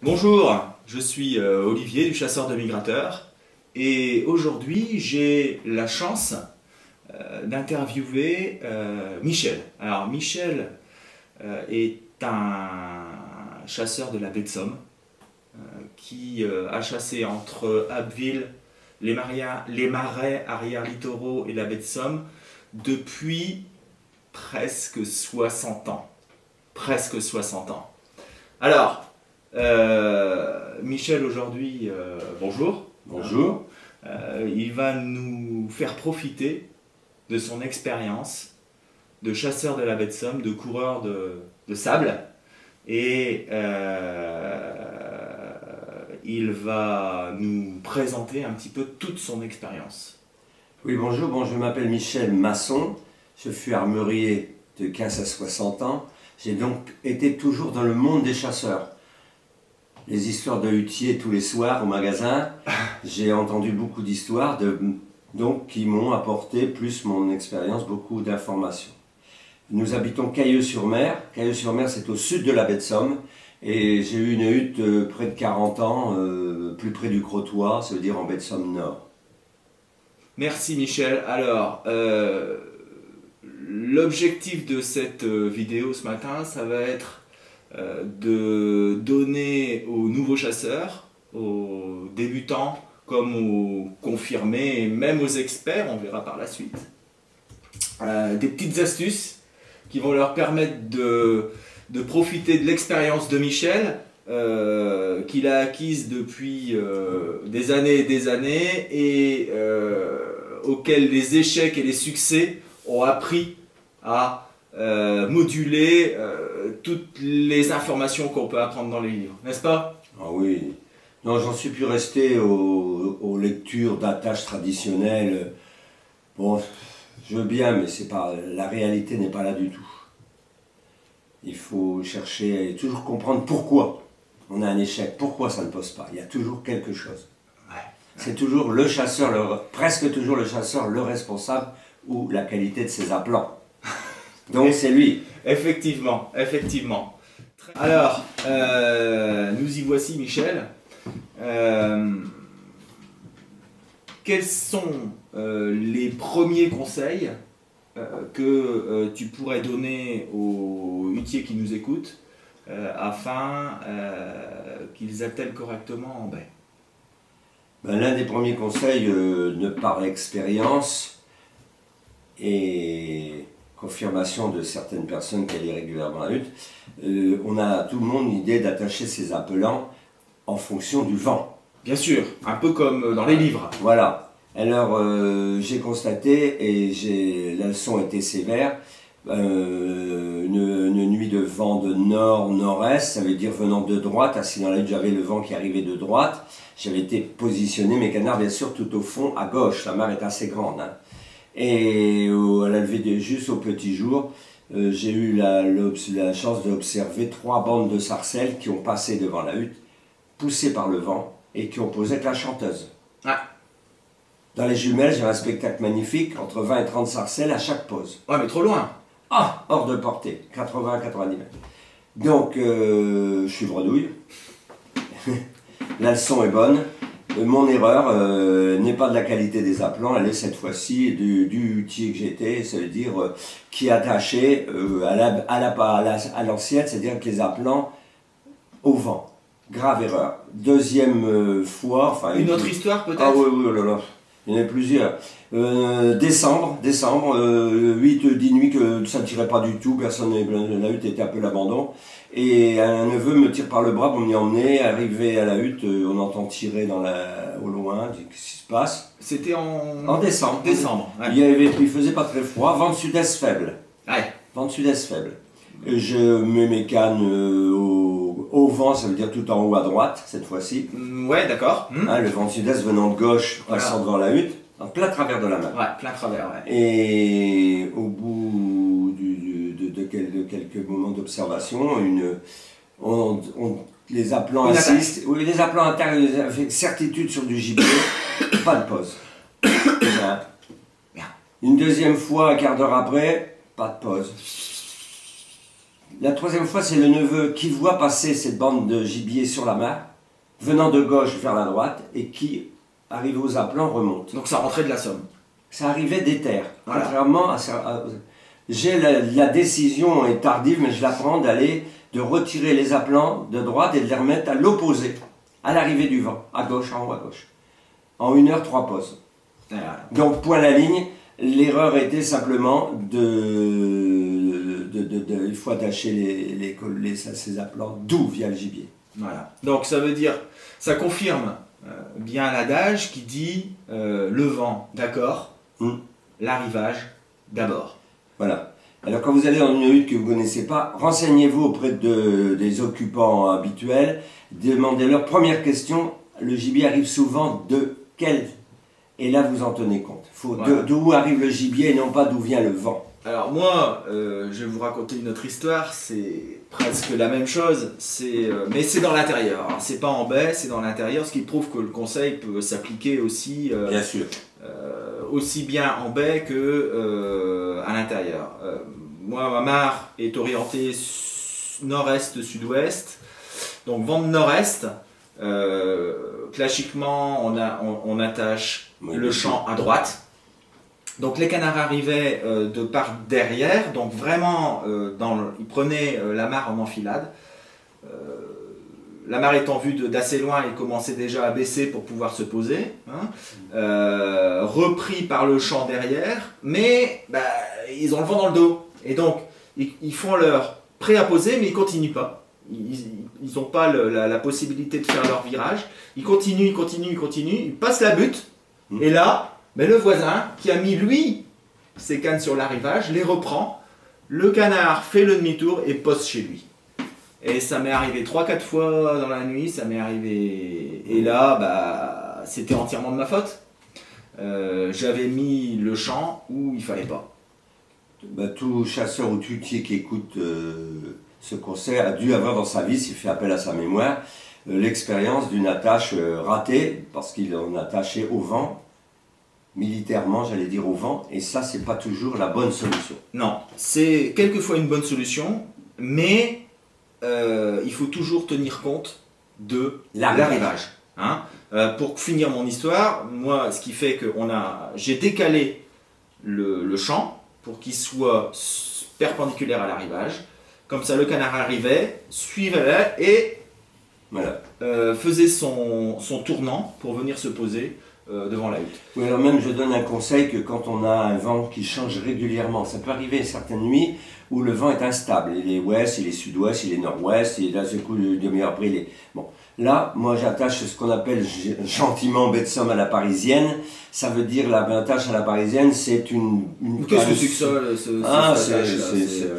Bonjour, je suis Olivier du Chasseur de Migrateurs et aujourd'hui j'ai la chance d'interviewer Michel. Alors Michel est un chasseur de la baie de Somme qui a chassé entre Abbeville, les marais arrière littoraux et la baie de Somme depuis presque 60 ans. Presque 60 ans. Alors, Michel aujourd'hui, bonjour. Bonjour. Il va nous faire profiter de son expérience de chasseur de la baie de Somme, de coureur de sable. Et il va nous présenter un petit peu toute son expérience. Oui, bonjour. Bon, je m'appelle Michel Masson. Je suis armurier de 15 à 60 ans. J'ai donc été toujours dans le monde des chasseurs. Les histoires de huttiers tous les soirs au magasin, j'ai entendu beaucoup d'histoires qui m'ont apporté, plus mon expérience, beaucoup d'informations. Nous habitons Cailleux-sur-Mer. Cailleux-sur-Mer, c'est au sud de la baie de Somme. Et j'ai eu une hutte près de 40 ans, plus près du Crotoy, ça veut dire en baie de Somme Nord. Merci Michel. Alors, l'objectif de cette vidéo ce matin, ça va être de donner aux nouveaux chasseurs, aux débutants comme aux confirmés et même aux experts, on verra par la suite, des petites astuces qui vont leur permettre de profiter de l'expérience de Michel qu'il a acquise depuis des années et des années et auxquels les échecs et les succès ont appris à moduler toutes les informations qu'on peut apprendre dans les livres, n'est-ce pas? Ah oui. Non, j'en suis plus resté aux lectures d'attaches traditionnelles. Bon, je veux bien, mais c'est pas, la réalité n'est pas là du tout. Il faut chercher et toujours comprendre pourquoi on a un échec, pourquoi ça ne pose pas. Il y a toujours quelque chose. C'est toujours le chasseur, presque toujours le chasseur, le responsable ou la qualité de ses appelants. Donc c'est lui. Effectivement, effectivement. Alors, nous y voici Michel. Quels sont les premiers conseils que tu pourrais donner aux huttiers qui nous écoutent afin qu'ils attellent correctement en baie? L'un des premiers conseils, de par l'expérience et confirmation de certaines personnes qui allaient régulièrement à la hutte, on a tout le monde l'idée d'attacher ses appelants en fonction du vent. Bien sûr, un peu comme dans les livres. Voilà. Alors j'ai constaté, et la leçon était sévère, une nuit de vent de nord-nord-est, ça veut dire venant de droite, assis dans la hutte, j'avais le vent qui arrivait de droite, j'avais été positionné, mes canards bien sûr tout au fond, à gauche, la mare est assez grande, hein. Et à la levée juste au petit jour, j'ai eu la chance d'observer 3 bandes de sarcelles qui ont passé devant la hutte, poussées par le vent, et qui ont posé avec la chanteuse. Ah. Dans les jumelles, j'ai un spectacle magnifique, entre 20 et 30 sarcelles à chaque pose. Ouais, mais trop loin. Ah, hors de portée, 80 à 90 mètres. Donc, je suis bredouille. La leçon est bonne. Mon erreur n'est pas de la qualité des appelants, elle est cette fois-ci du huttier que j'étais, ça veut dire qui attachait à l'ancienne, c'est-à-dire que les appelants au vent. Grave erreur. Deuxième fois, enfin... Une autre histoire peut-être? Ah oui, oui, oh là là. Il y en a plusieurs. Décembre, 8-10 nuits que ça ne tirait pas du tout, personne la hutte était un peu l'abandon. Et un neveu me tire par le bras pour m'y emmener, arrivé à la hutte, on entend tirer au loin, qu'est-ce qui se passe? C'était en décembre. Décembre, ouais. Il faisait pas très froid, vent de sud-est faible. Ouais. Vent de sud-est faible. Et je mets mes cannes au vent, ça veut dire tout en haut à droite, cette fois-ci. Ouais, d'accord. Le vent de sud-est venant de gauche, passant devant la hutte, en plein travers de la mer. Ouais, plein travers, ouais. Et au bout de quelques moments d'observation, les appelants assistent, oui, les appelants intérieurs avec certitude sur du gibier, pas de pause. Une deuxième fois, un quart d'heure après, pas de pause. La troisième fois, c'est le neveu qui voit passer cette bande de gibier sur la mare, venant de gauche vers la droite, et qui, arrivé aux aplats, remonte. Donc ça rentrait de la Somme. Ça arrivait des terres. Voilà. Contrairement j'ai la décision est tardive, mais je la prends de retirer les aplats de droite et de les remettre à l'opposé, à l'arrivée du vent, à gauche, en haut, à gauche. En 1 heure, 3 pauses. Voilà. Donc, point à la ligne, l'erreur était simplement il faut attacher ces aplats d'où via le gibier. Voilà. Donc ça veut dire, ça confirme bien l'adage qui dit le vent, d'accord, l'arrivage, d'abord. Voilà. Alors quand vous allez dans une hutte que vous ne connaissez pas, renseignez-vous auprès des occupants habituels, demandez-leur, première question, le gibier arrive souvent de quel? Et là vous en tenez compte. Voilà. D'où arrive le gibier et non pas d'où vient le vent. Alors moi, je vais vous raconter une autre histoire, c'est presque la même chose, mais c'est dans l'intérieur. C'est pas en baie, c'est dans l'intérieur, ce qui prouve que le conseil peut s'appliquer aussi, Bien sûr. aussi bien en baie que à l'intérieur. Moi, ma mare est orientée nord-est-sud-ouest, donc vent de nord-est. Classiquement, on attache le champ à droite. Donc les canards arrivaient de par derrière, donc vraiment ils prenaient la mare en enfilade. La mare étant vue d'assez loin, ils commençaient déjà à baisser pour pouvoir se poser. Hein. Repris par le champ derrière, mais ils ont le vent dans le dos. Et donc ils font leur prêt à poser, mais ils ne continuent pas. Ils n'ont pas la possibilité de faire leur virage. Ils continuent, ils passent la butte. Et là, le voisin qui a mis lui ses cannes sur l'arrivage les reprend. Le canard fait le demi-tour et pose chez lui. Et ça m'est arrivé 3-4 fois dans la nuit, ça m'est arrivé. Et là, c'était entièrement de ma faute. J'avais mis le champ où il fallait pas. Tout chasseur ou tutier qui écoute ce conseil a dû avoir dans sa vie, s'il fait appel à sa mémoire, l'expérience d'une attache ratée, parce qu'il en attachait au vent, militairement j'allais dire au vent, et ça c'est pas toujours la bonne solution. Non, c'est quelquefois une bonne solution, mais il faut toujours tenir compte de l'arrivage. Hein. Pour finir mon histoire, moi ce qui fait que j'ai décalé le champ pour qu'il soit perpendiculaire à l'arrivage. Comme ça, le canard arrivait, suivait et voilà. Faisait son tournant pour venir se poser devant la hutte. Oui, alors même je donne un conseil que quand on a un vent qui change régulièrement, ça peut arriver certaines nuits où le vent est instable. Il est ouest, il est sud-ouest, il est nord-ouest, et d'un seul coup, une demi-heure après, il est... Bon, là, moi j'attache ce qu'on appelle gentiment baie de Somme à la parisienne. Ça veut dire l'attache à la parisienne, c'est une qu'est-ce que c'est que ça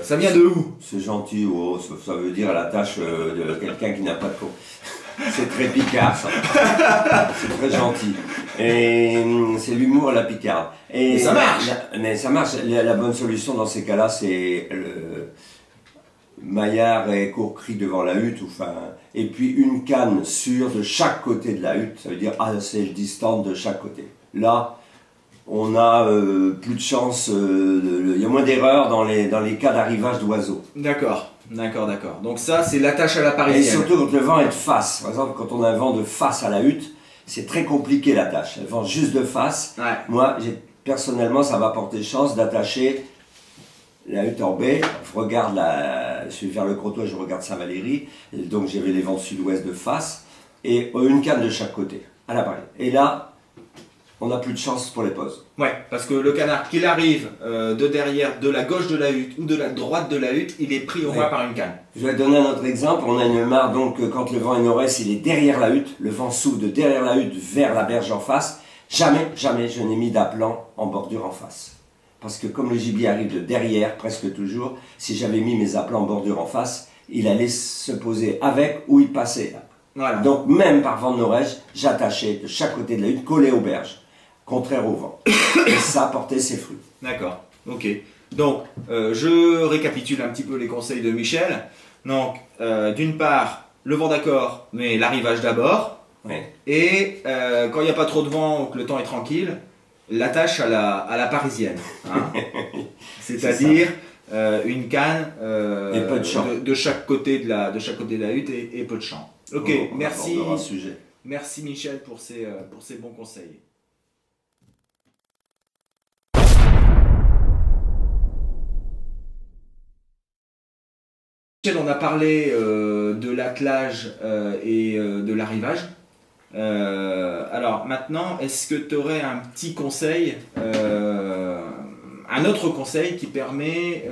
ça vient de où? C'est gentil, oh, ça veut dire l'attache de quelqu'un qui n'a pas de con. C'est très picard ça. C'est très gentil. Et c'est l'humour à la picarde. Et ça marche. Mais ça marche. La bonne solution dans ces cas-là, c'est le maillard et courcris devant la hutte, et puis une canne sûre de chaque côté de la hutte. Ça veut dire assez distante de chaque côté. Là, on a plus de chance, il y a moins d'erreurs dans les cas d'arrivage d'oiseaux. D'accord. Donc ça, c'est l'attache à la parisienne. Et surtout quand le vent est de face. Par exemple, quand on a un vent de face à la hutte, c'est très compliqué l'attache. Le vent juste de face. Ouais. Moi, personnellement, ça m'a porté chance d'attacher la hutte en baie. Je suis vers le Crotoy, je regarde Saint-Valery. Donc j'avais les vents sud-ouest de face. Et une canne de chaque côté, à l'appareil. Et là, on n'a plus de chance pour les poses. Ouais, parce que le canard, qu'il arrive de derrière, de la gauche de la hutte ou de la droite de la hutte, il est pris au moins par une canne. Je vais donner un autre exemple. On a une mare, donc quand le vent est nord-est, il est derrière la hutte. Le vent souffle de derrière la hutte vers la berge en face. Jamais je n'ai mis d'appelant en bordure en face. Parce que comme le gibier arrive de derrière, presque toujours, si j'avais mis mes appelants en bordure en face, il allait se poser avec ou il passait. Voilà. Donc même par vent de nord-est, j'attachais de chaque côté de la hutte, collé aux berges. Contraire au vent. Et ça portait ses fruits. D'accord, ok. Donc, je récapitule un petit peu les conseils de Michel. Donc, d'une part, le vent d'accord, mais l'arrivage d'abord. Ouais. Et quand il n'y a pas trop de vent ou que le temps est tranquille, l'attache à la parisienne. Hein. C'est-à-dire une canne et peu de champ. De chaque côté de la hutte et peu de champ. Ok, merci. Sujet. Merci Michel pour ces bons conseils. Michel, on a parlé de l'attelage et de l'arrivage. Alors maintenant, est-ce que tu aurais un petit conseil, un autre conseil qui permet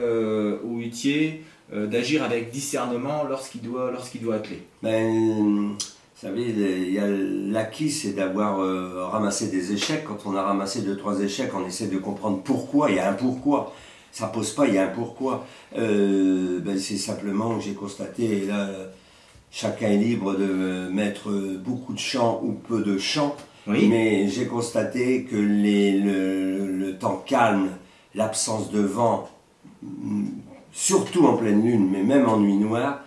au huttier d'agir avec discernement lorsqu'il doit atteler? Vous savez, l'acquis, c'est d'avoir ramassé des échecs. Quand on a ramassé 2-3 échecs, on essaie de comprendre pourquoi. Il y a un pourquoi. Ça pose pas, il y a un pourquoi. C'est simplement que j'ai constaté, et là, chacun est libre de mettre beaucoup de champs ou peu de champs. Oui. Mais j'ai constaté que le temps calme, l'absence de vent, surtout en pleine lune, mais même en nuit noire,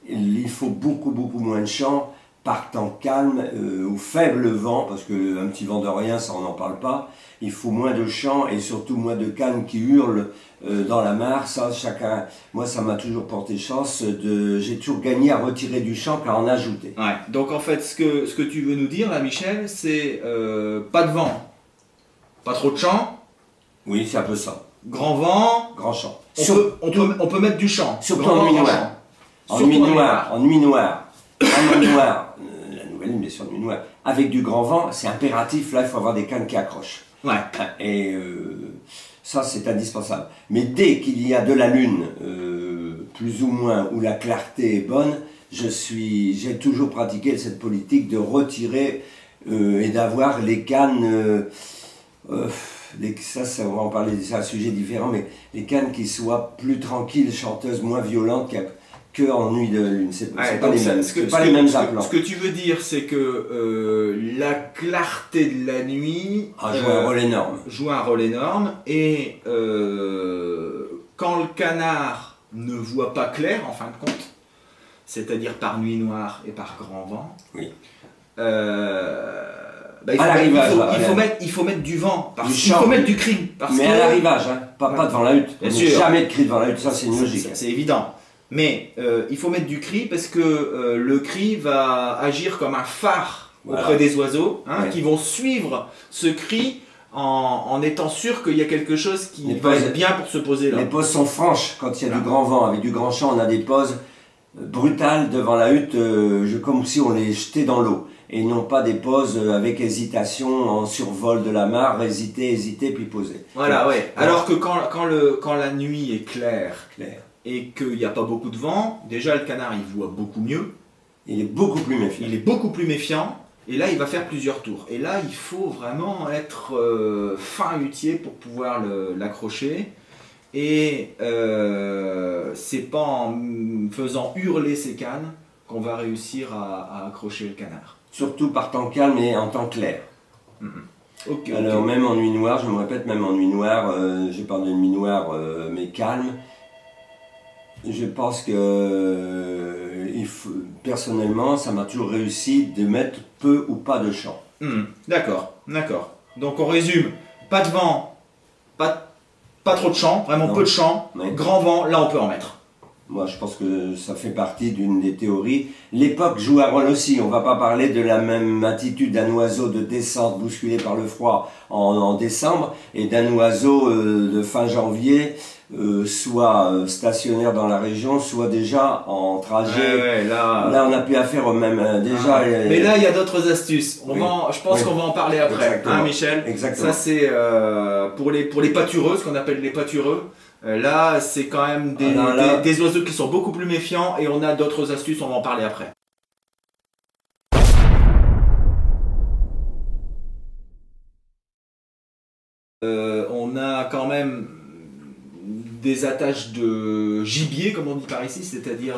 il faut beaucoup moins de champs par temps calme ou faible vent, parce qu'un petit vent de rien, ça on n'en parle pas. Il faut moins de champs et surtout moins de cannes qui hurlent dans la mare. Ça, chacun, moi ça m'a toujours porté chance, j'ai toujours gagné à retirer du champ qu'à en ajouter. Ouais. Donc en fait, ce que tu veux nous dire là, Michel, c'est pas de vent, pas trop de champ. Oui, c'est un peu ça. Grand vent, grand champ. On peut mettre du champ. Surtout en nuit noire. En nuit noire. En nuit noire. La nouvelle lune, bien sûr, nuit noire. Avec du grand vent, c'est impératif. Là, il faut avoir des cannes qui accrochent. Ouais. Et ça, c'est indispensable. Mais dès qu'il y a de la lune, plus ou moins, où la clarté est bonne, j'ai toujours pratiqué cette politique de retirer et d'avoir les cannes. Ça, on va en parler, c'est un sujet différent, mais les cannes qui soient plus tranquilles, chanteuses, moins violentes qu'en nuit de lune. C'est pas les mêmes aplats. Ce que tu veux dire, c'est que la clarté de la nuit joue un rôle énorme. Joue un rôle énorme. Et quand le canard ne voit pas clair, en fin de compte, c'est-à-dire par nuit noire et par grand vent, oui. Il faut mettre du vent, il faut mettre du cri. Mais à l'arrivage, hein, pas devant la hutte. Jamais de cri devant la hutte, ça c'est une logique. C'est évident. Mais il faut mettre du cri parce que le cri va agir comme un phare auprès des oiseaux qui vont suivre ce cri en étant sûr qu'il y a quelque chose qui va être bien pour se poser là. Les pauses sont franches quand il y a du grand vent. Avec du grand champ, on a des pauses brutales devant la hutte, comme si on les jetait dans l'eau. Et non pas des pauses avec hésitation en survol de la mare, hésiter, puis poser. Voilà, ouais. Alors que quand la nuit est claire. Et qu'il n'y a pas beaucoup de vent, déjà le canard il voit beaucoup mieux. Il est beaucoup plus méfiant. Et là il va faire plusieurs tours. Et là il faut vraiment être fin huttier pour pouvoir l'accrocher. Et c'est pas en faisant hurler ses cannes qu'on va réussir à accrocher le canard. Surtout par temps calme et en temps clair. Alors même en nuit noire, je me répète, même en nuit noire, je parle de nuit noire mais calme. Je pense que personnellement, ça m'a toujours réussi de mettre peu ou pas de champ. D'accord. Donc on résume, pas de vent, pas trop de champ, vraiment peu de champ, grand vent, là on peut en mettre. Moi je pense que ça fait partie d'une des théories. L'époque joue un rôle aussi, on ne va pas parler de la même attitude d'un oiseau de descente bousculé par le froid en décembre et d'un oiseau de fin janvier soit stationnaire dans la région, soit déjà en trajet. Là on n'a plus affaire au même déjà. Mais là il y a d'autres astuces. Je pense qu'on va en parler après, hein, Michel. Exactement. Ça c'est pour les pâtureux, ce qu'on appelle les pâtureux. Là c'est quand même des oiseaux qui sont beaucoup plus méfiants et on a d'autres astuces, on va en parler après. On a quand même des attaches de gibier, comme on dit par ici, c'est-à-dire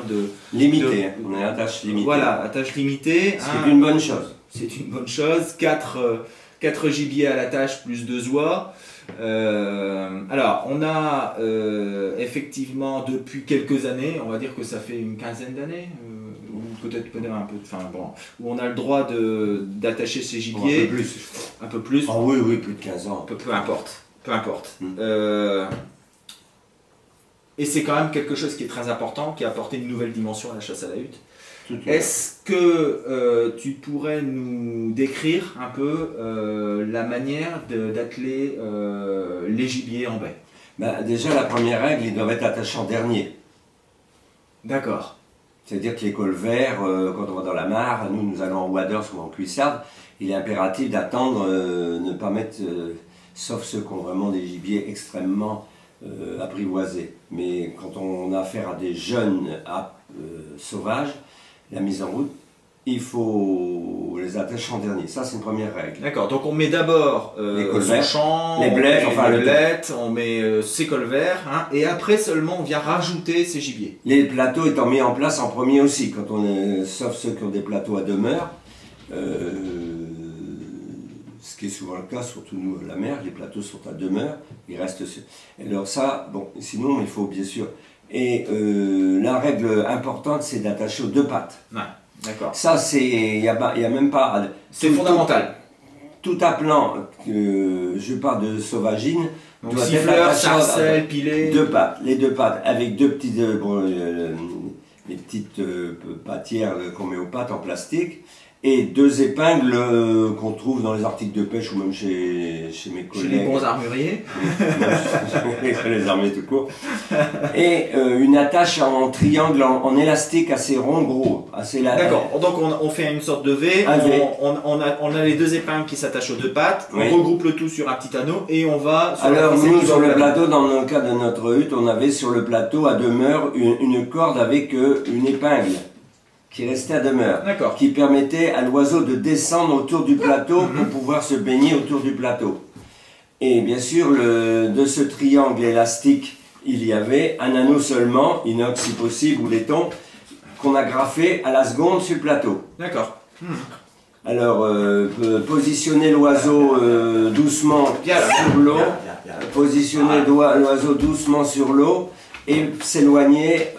limitées. On a attache limitée. Voilà, attache limitée. C'est une bonne chose. C'est une bonne chose. 4 gibiers à l'attache plus 2 oies. Alors, on a effectivement depuis quelques années, on va dire que ça fait une quinzaine d'années, ou peut-être un peu, où on a le droit d'attacher ces gibiers. Un peu plus. Ah oui, plus de 15 ans. Peu importe. Et c'est quand même quelque chose qui est très important, qui a apporté une nouvelle dimension à la chasse à la hutte. Est-ce que tu pourrais nous décrire un peu la manière d'atteler les gibiers en baie? Ben, déjà, la première règle, ils doivent être attachés en dernier. D'accord. C'est-à-dire que les colverts, quand on va dans la mare, nous allons en waders ou en cuissarde, il est impératif d'attendre, ne pas mettre, sauf ceux qui ont vraiment des gibiers extrêmement apprivoisés. Mais quand on a affaire à des jeunes sauvages, la mise en route, il faut les attacher en dernier. Ça, c'est une première règle. D'accord, donc on met d'abord son champ, les blettes, on met ses colverts, hein, et après seulement on vient rajouter ses gibiers. Les plateaux étant mis en place en premier aussi, quand on est, sauf ceux qui ont des plateaux à demeure, ce qui est souvent le cas, surtout nous à la mer, les plateaux sont à demeure, ils restent sur. Et alors ça, bon, sinon il faut bien sûr. Et la règle importante, c'est d'attacher aux deux pattes. Ouais, d'accord. Ça, il y a même pas. C'est fondamental. Tout appelant, je parle de sauvagine, donc siffleur, sarcelle, pilet. Deux pattes, les deux pattes, avec deux petites, les petites patières qu'on met aux pattes en plastique, et deux épingles qu'on trouve dans les articles de pêche ou même chez mes collègues. Chez les bons armuriers. Chez les armuriers tout court. Et une attache en triangle, en élastique assez rond, gros. D'accord, donc on fait une sorte de V, on a les deux épingles qui s'attachent aux deux pattes, oui. On regroupe le tout sur un petit anneau et on va... Alors nous, sur le plateau, dans le cas de notre hutte, on avait sur le plateau à demeure une corde avec une épingle qui restait à demeure, qui permettait à l'oiseau de descendre autour du plateau pour pouvoir se baigner autour du plateau. Et bien sûr, de ce triangle élastique, il y avait un anneau seulement, inox si possible, ou laiton, qu'on a graffé à la seconde sur le plateau. D'accord. Alors, positionner l'oiseau doucement sur l'eau, positionner l'oiseau doucement sur l'eau et s'éloigner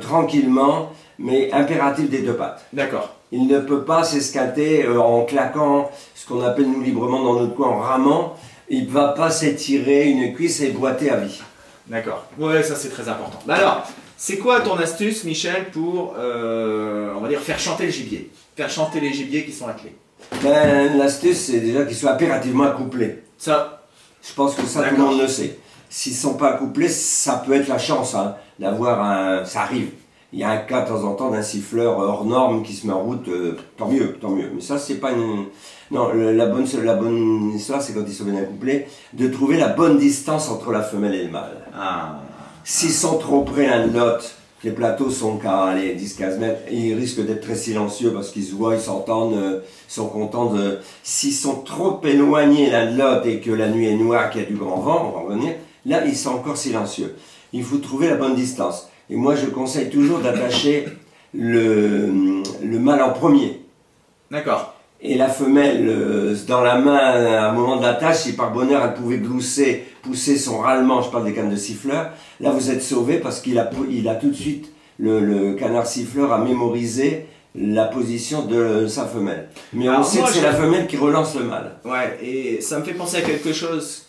tranquillement, mais impératif des deux pattes. D'accord. Il ne peut pas s'escater en claquant, ce qu'on appelle nous librement dans notre coin en ramant. Il ne va pas s'étirer une cuisse et boiter à vie. D'accord. Ouais, ça c'est très important. Bah alors, c'est quoi ton astuce, Michel, pour, on va dire, faire chanter le gibier? Faire chanter les gibiers qui sont attelés. Ben, l'astuce, c'est déjà qu'ils soient impérativement accouplés. Ça. Je pense que ça, tout le monde le sait. S'ils ne sont pas accouplés, ça peut être la chance hein, d'avoir un... Ça arrive. Il y a un cas de temps en temps d'un siffleur hors norme qui se met en route, tant mieux, tant mieux. Mais ça, c'est pas une... Non, la bonne histoire, c'est quand ils sont bien accouplés, de trouver la bonne distance entre la femelle et le mâle. Ah. S'ils sont trop près l'un de l'autre, les plateaux sont qu'à 10-15 mètres, et ils risquent d'être très silencieux parce qu'ils se voient, ils s'entendent, sont contents de... S'ils sont trop éloignés l'un de l'autre et que la nuit est noire, qu'il y a du grand vent, on va revenir, là, ils sont encore silencieux. Il faut trouver la bonne distance. Et moi, je conseille toujours d'attacher le mâle en premier. D'accord. Et la femelle, dans la main, à un moment de l'attache, si par bonheur elle pouvait glousser, pousser son râlement, je parle des cannes de siffleur, là vous êtes sauvé parce qu'il a tout de suite, le canard siffleur a mémorisé la position de sa femelle. Mais alors, on sait que c'est la femelle qui relance le mâle. Ouais, et ça me fait penser à quelque chose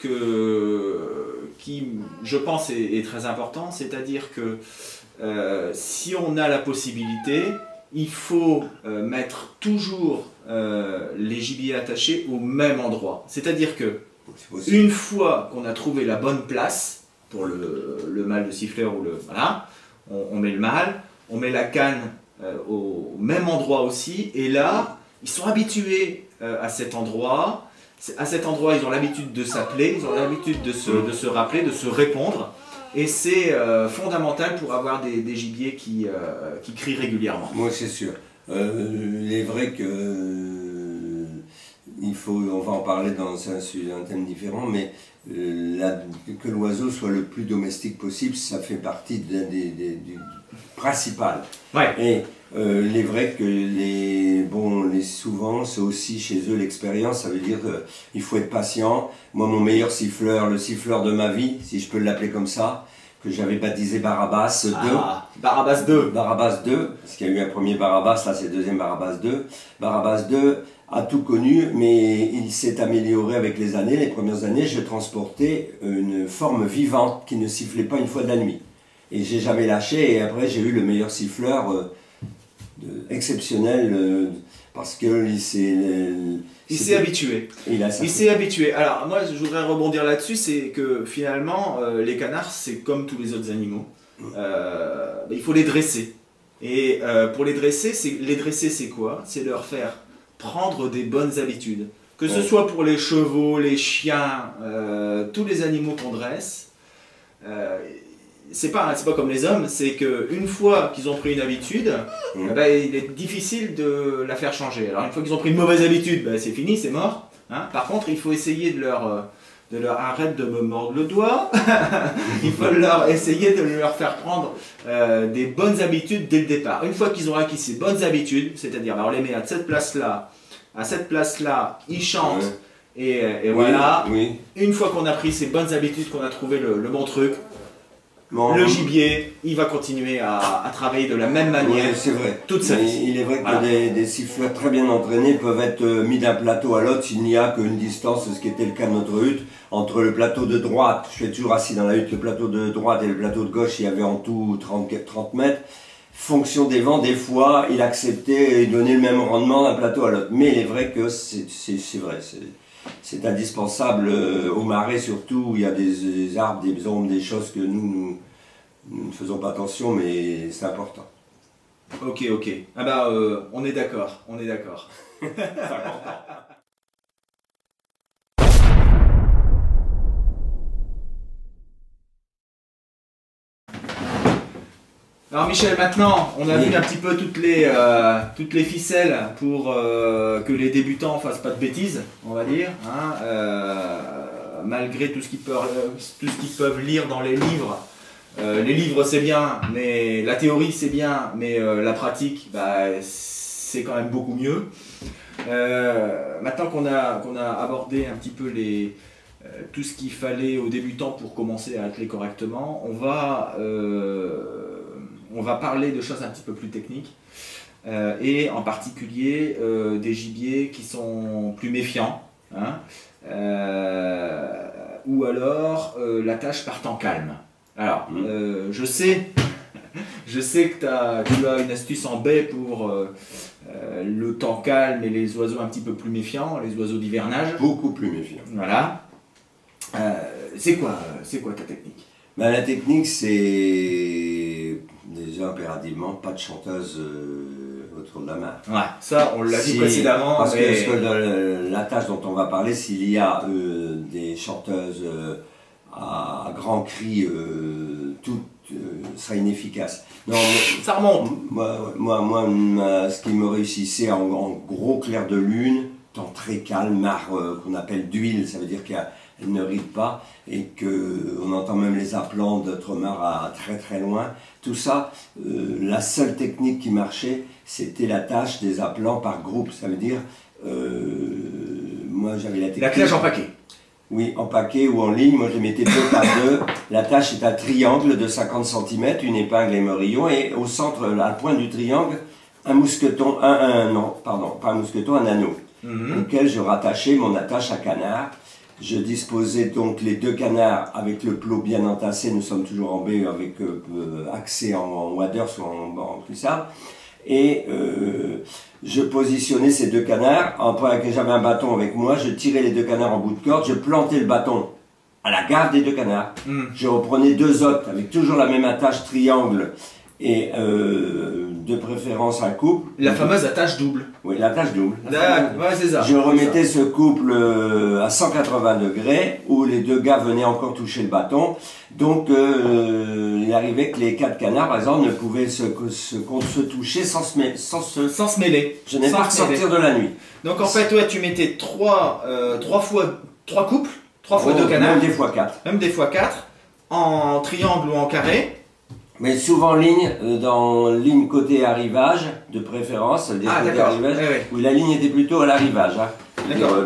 qui, je pense, est très important, c'est-à-dire que si on a la possibilité, il faut mettre toujours les gibiers attachés au même endroit. C'est-à-dire que une fois qu'on a trouvé la bonne place pour le mâle de siffleur ou le voilà, on met le mâle, on met la canne au même endroit aussi, et là ils sont habitués à cet endroit. À cet endroit, ils ont l'habitude de s'appeler, ils ont l'habitude de se rappeler, de se répondre. Et c'est fondamental pour avoir des gibiers qui crient régulièrement. Moi, c'est sûr. Il est vrai que on va en parler dans un thème différent, mais que l'oiseau soit le plus domestique possible, ça fait partie du principal. Ouais. Et il est vrai que souvent, c'est aussi chez eux l'expérience, ça veut dire qu'il faut être patient. Moi, mon meilleur siffleur, le siffleur de ma vie, si je peux l'appeler comme ça, que j'avais baptisé Barabbas 2. Barabbas 2. Barabbas 2, parce qu'il y a eu un premier Barabbas, là c'est le deuxième Barabbas 2. Barabbas 2 a tout connu, mais il s'est amélioré avec les années. Les premières années, je transportais une forme vivante qui ne sifflait pas une fois de la nuit. Et j'ai jamais lâché, et après j'ai eu le meilleur siffleur exceptionnel, parce qu'il s'est... Il s'est habitué. Il s'est habitué. Alors moi je voudrais rebondir là-dessus, c'est que finalement les canards c'est comme tous les autres animaux. Il faut les dresser. Et pour les dresser c'est quoi? C'est leur faire prendre des bonnes habitudes. Que ce soit pour les chevaux, les chiens, tous les animaux qu'on dresse, c'est pas comme les hommes, c'est qu'une fois qu'ils ont pris une habitude, il est difficile de la faire changer. Alors une fois qu'ils ont pris une mauvaise habitude, c'est fini, c'est mort. Hein. Par contre, il faut essayer de leur arrête de me mordre le doigt. Il faut essayer de leur faire prendre des bonnes habitudes dès le départ. Une fois qu'ils ont acquis ces bonnes habitudes, c'est-à-dire on les met à cette place-là, ils chantent. Et voilà. Une fois qu'on a pris ces bonnes habitudes, qu'on a trouvé le bon truc. Le gibier, il va continuer à travailler de la même manière. Oui, c'est vrai. Toute sa vie. Il est vrai que des siffleurs très bien entraînés peuvent être mis d'un plateau à l'autre s'il n'y a qu'une distance, ce qui était le cas de notre hutte, entre le plateau de droite, je suis toujours assis dans la hutte, le plateau de droite et le plateau de gauche, il y avait en tout 30 mètres. Fonction des vents, des fois, il acceptait et donnait le même rendement d'un plateau à l'autre. Mais il est vrai que c'est vrai, c'est indispensable au marais surtout, où il y a des arbres, des ombres, des choses que nous ne faisons pas attention, mais c'est important. Ok. Ah on est d'accord, C'est important. Alors Michel, maintenant, on a vu un petit peu toutes les ficelles pour que les débutants ne fassent pas de bêtises, on va dire, hein, malgré tout ce qu'ils peuvent lire dans les livres. Les livres c'est bien, mais la théorie c'est bien, mais la pratique c'est quand même beaucoup mieux. Maintenant qu'on a abordé un petit peu tout ce qu'il fallait aux débutants pour commencer à atteler correctement, on va parler de choses un petit peu plus techniques, et en particulier des gibiers qui sont plus méfiants, hein, ou alors la tâche par temps calme. Alors, je sais que tu as une astuce en baie pour le temps calme et les oiseaux un petit peu plus méfiants, les oiseaux d'hivernage. Beaucoup plus méfiants. Voilà. C'est quoi ta technique? La technique, c'est déjà impérativement pas de chanteuse autour de la main. Ouais, ça on l'a dit précédemment. Parce que dans la tâche dont on va parler, s'il y a des chanteuses à grands cris, tout sera inefficace. Non, ça remonte. Moi, ce qui me réussissait en gros clair de lune, temps très calme, mare qu'on appelle d'huile, ça veut dire qu'elle ne ride pas et qu'on entend même les appelants d'autres mares à très très loin. Tout ça, la seule technique qui marchait, c'était la tâche des appelants par groupe. Ça veut dire, moi j'avais la technique... La cloche en paquet. Oui, en paquet ou en ligne, moi je les mettais 2 par 2. La tâche est un triangle de 50 cm, une épingle et morillon, et au centre, à la pointe du triangle, un mousqueton, non, pardon, pas un mousqueton, un anneau, auquel je rattachais mon attache à canard. Je disposais donc les 2 canards avec le plot bien entassé, nous sommes toujours en baie avec accès en waders ou en plissard. Et je positionnais ces 2 canards, après que j'avais un bâton avec moi, je tirais les 2 canards en bout de corde, je plantais le bâton à la garde des 2 canards. Je reprenais 2 autres avec toujours la même attache triangle et de préférence un couple. La fameuse attache double. Oui, l'attache double. Ouais, c'est ça. Je remettais ce couple à 180 degrés où les 2 gars venaient encore toucher le bâton. Donc il arrivait que les 4 canards, par exemple, ne pouvaient se toucher sans se mêler. Je n'ai pas à sortir de la nuit. Donc en fait, ouais, tu mettais 3 couples, 3 fois 2 canards. Même des fois 4. Même des fois 4, en triangle ou en carré. Mais souvent ligne, dans ligne côté arrivage, de préférence, ça veut dire côté arrivage, où la ligne était plutôt à l'arrivage. Hein.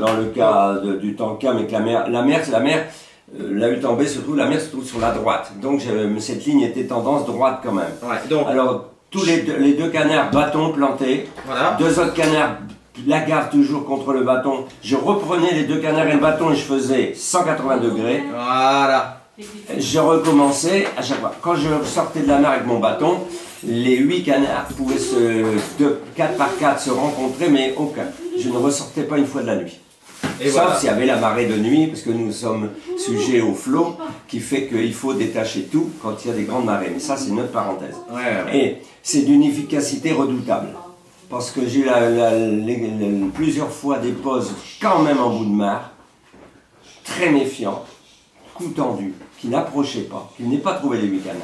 Dans le cas du Tanka, avec la mer, la hutte en baie se trouve, la mer se trouve sur la droite. Donc cette ligne était tendance droite quand même. Ouais, donc, alors, les 2 canards, bâton planté, voilà. 2 autres canards, la garde toujours contre le bâton. Je reprenais les 2 canards et le bâton et je faisais 180 degrés. Voilà. je recommençais à chaque fois. Quand je sortais de la mer avec mon bâton, les 8 canards pouvaient 4 par 4 se rencontrer, mais aucun. Je ne ressortais pas une fois de la nuit. Et sauf voilà. s'il y avait la marée de nuit, parce que nous sommes sujets au flot, qui fait qu'il faut détacher tout quand il y a des grandes marées. Mais ça, c'est une autre parenthèse. Ouais. Et c'est d'une efficacité redoutable. Parce que j'ai eu plusieurs fois des poses quand même en bout de mare, très méfiants, coup tendu, qui n'approchaient pas, qui n'aient pas trouvé les 8 canards.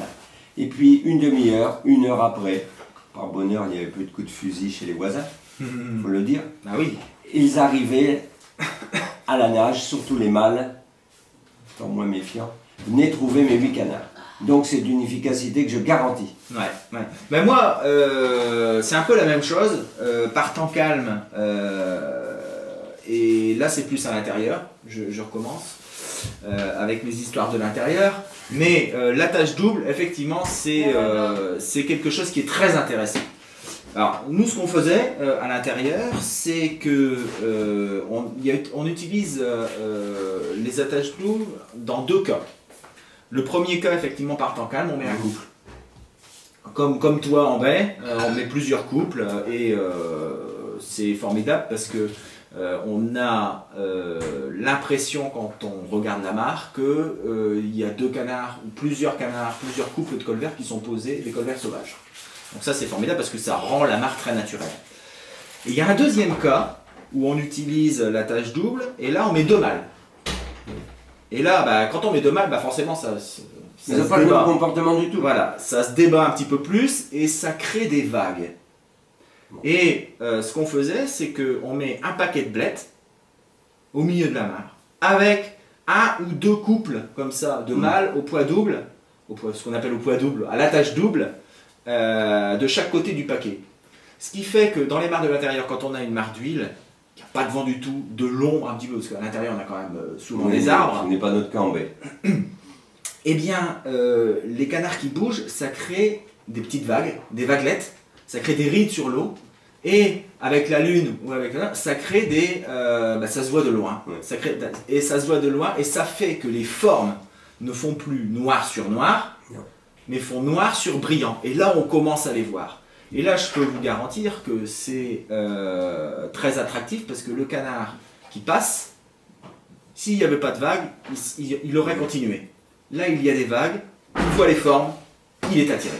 Et puis une demi-heure, 1 heure après, par bonheur, il y avait peu de coups de fusil chez les voisins, il faut le dire. Ah oui. Ils arrivaient à la nage, surtout les mâles, étant moins méfiants, venaient trouver mes 8 canards. Donc c'est d'une efficacité que je garantis. Ouais. Ben moi, c'est un peu la même chose, par temps calme, et là c'est plus à l'intérieur, je recommence, avec mes histoires de l'intérieur, mais l'attache double, effectivement, c'est quelque chose qui est très intéressant. Alors, nous, ce qu'on faisait à l'intérieur, c'est que on utilise les attaches doubles dans 2 cas. Le premier cas, effectivement, par temps calme, on met un couple. Comme toi en baie, on met plusieurs couples et c'est formidable parce que on a l'impression quand on regarde la mare qu'il y a 2 canards ou plusieurs couples de colverts qui sont posés, des colverts sauvages. Donc ça c'est formidable parce que ça rend la mare très naturelle. Et il y a un deuxième cas où on utilise l'attache double et là on met 2 mâles. Et là, bah, quand on met 2 mâles, bah, forcément ça Ils n'ont pas le même comportement du tout. Voilà, ça se débat un petit peu plus et ça crée des vagues. Et ce qu'on faisait, c'est qu'on met un paquet de blettes au milieu de la mare avec 1 ou 2 couples comme ça de mâles au poids double, ce qu'on appelle au poids double, à l'attache double, de chaque côté du paquet. Ce qui fait que dans les mares de l'intérieur, quand on a une mare d'huile, il n'y a pas de vent du tout, de l'ombre un petit peu, parce qu'à l'intérieur on a quand même souvent des arbres. Ce n'est pas notre cas en baie. Eh bien, les canards qui bougent, ça crée des petites vagues, des vaguelettes, ça crée des rides sur l'eau, et avec la lune ou avec la ça crée des... ça se voit de loin. Ouais. Et ça se voit de loin, et ça fait que les formes ne font plus noir sur noir, mais font noir sur brillant. Et là, on commence à les voir. Et là, je peux vous garantir que c'est très attractif, parce que le canard qui passe, s'il n'y avait pas de vagues, il aurait continué. Là, il y a des vagues, il voit les formes, il est attiré.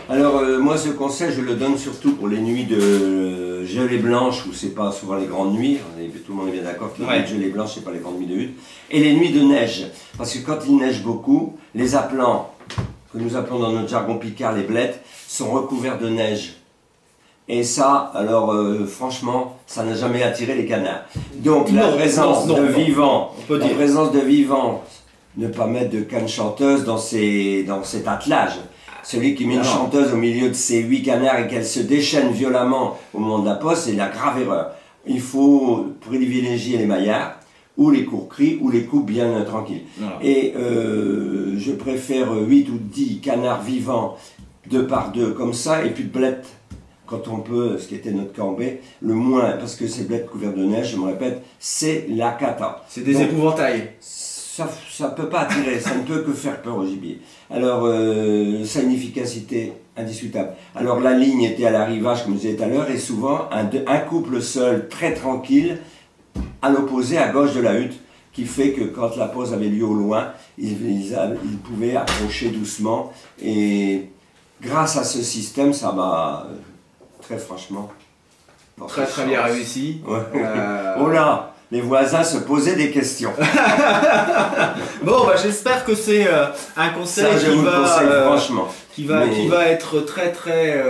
Alors, moi, ce conseil, je le donne surtout pour les nuits de gelée blanche, où c'est pas souvent les grandes nuits. Tout le monde est bien d'accord que les nuits de gelée blanche, c'est pas les grandes nuits de hutte. Et les nuits de neige. Parce que quand il neige beaucoup, les appelants, que nous appelons dans notre jargon picard les blettes, sont recouverts de neige. Et ça, alors franchement, ça n'a jamais attiré les canards. Donc la présence de vivants, ne pas mettre de canne chanteuse dans cet attelage. Celui qui met une chanteuse au milieu de ces 8 canards et qu'elle se déchaîne violemment au moment de la pose, c'est la grave erreur. Il faut privilégier les maillards, ou les courcris, ou les coupes bien tranquilles. Voilà. Et je préfère 8 ou 10 canards vivants, 2 par 2 comme ça, et puis de blettes, quand on peut, ce qui était notre cambé, le moins, parce que ces blettes couvertes de neige, je me répète, c'est la cata. C'est des épouvantails. Ça ne peut pas attirer, ça ne peut que faire peur au gibier. Alors, ça a une efficacité indiscutable. Alors, la ligne était à l'arrivage, comme je disais tout à l'heure, et souvent, un couple seul, très tranquille, à l'opposé, à gauche de la hutte, qui fait que quand la pose avait lieu au loin, ils pouvaient approcher doucement. Et grâce à ce système, ça m'a, très franchement... Très bien réussi. Ouais. Oh là, les voisins se posaient des questions. Bon, bah, j'espère que c'est un conseil qui va être très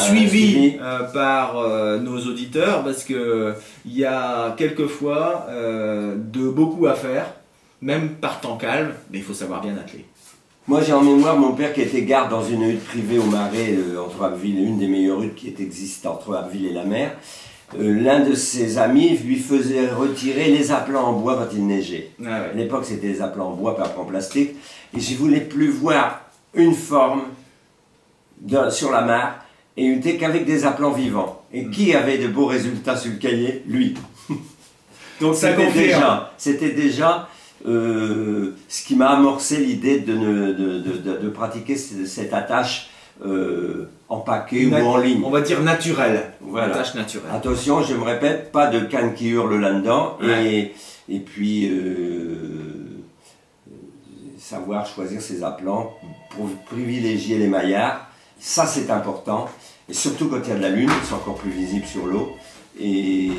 suivi par nos auditeurs, parce que il y a quelquefois de beaucoup à faire, même par temps calme, mais il faut savoir bien atteler. Moi j'ai en mémoire mon père qui était garde dans une hutte privée au Marais, entre Abbeville, une des meilleures huttes qui existe entre Abbeville et la mer. L'un de ses amis lui faisait retirer les aplats en bois quand il neigeait. Ah ouais. À l'époque, c'était les aplats en bois, pas en plastique. Et je ne voulais plus voir une forme sur la mare, et il n'était qu'avec des aplats vivants. Et qui avait de beaux résultats sur le cahier? Lui. Donc c'était déjà ce qui m'a amorcé l'idée de pratiquer cette attache en paquet ou en ligne. On va dire naturelle. Voilà. Attache naturelle. Attention, je me répète, pas de canne qui hurle là-dedans. Ouais. Et puis, savoir choisir ses appelants pour privilégier les maillards. Ça, c'est important. Et surtout quand il y a de la lune, c'est encore plus visible sur l'eau. Et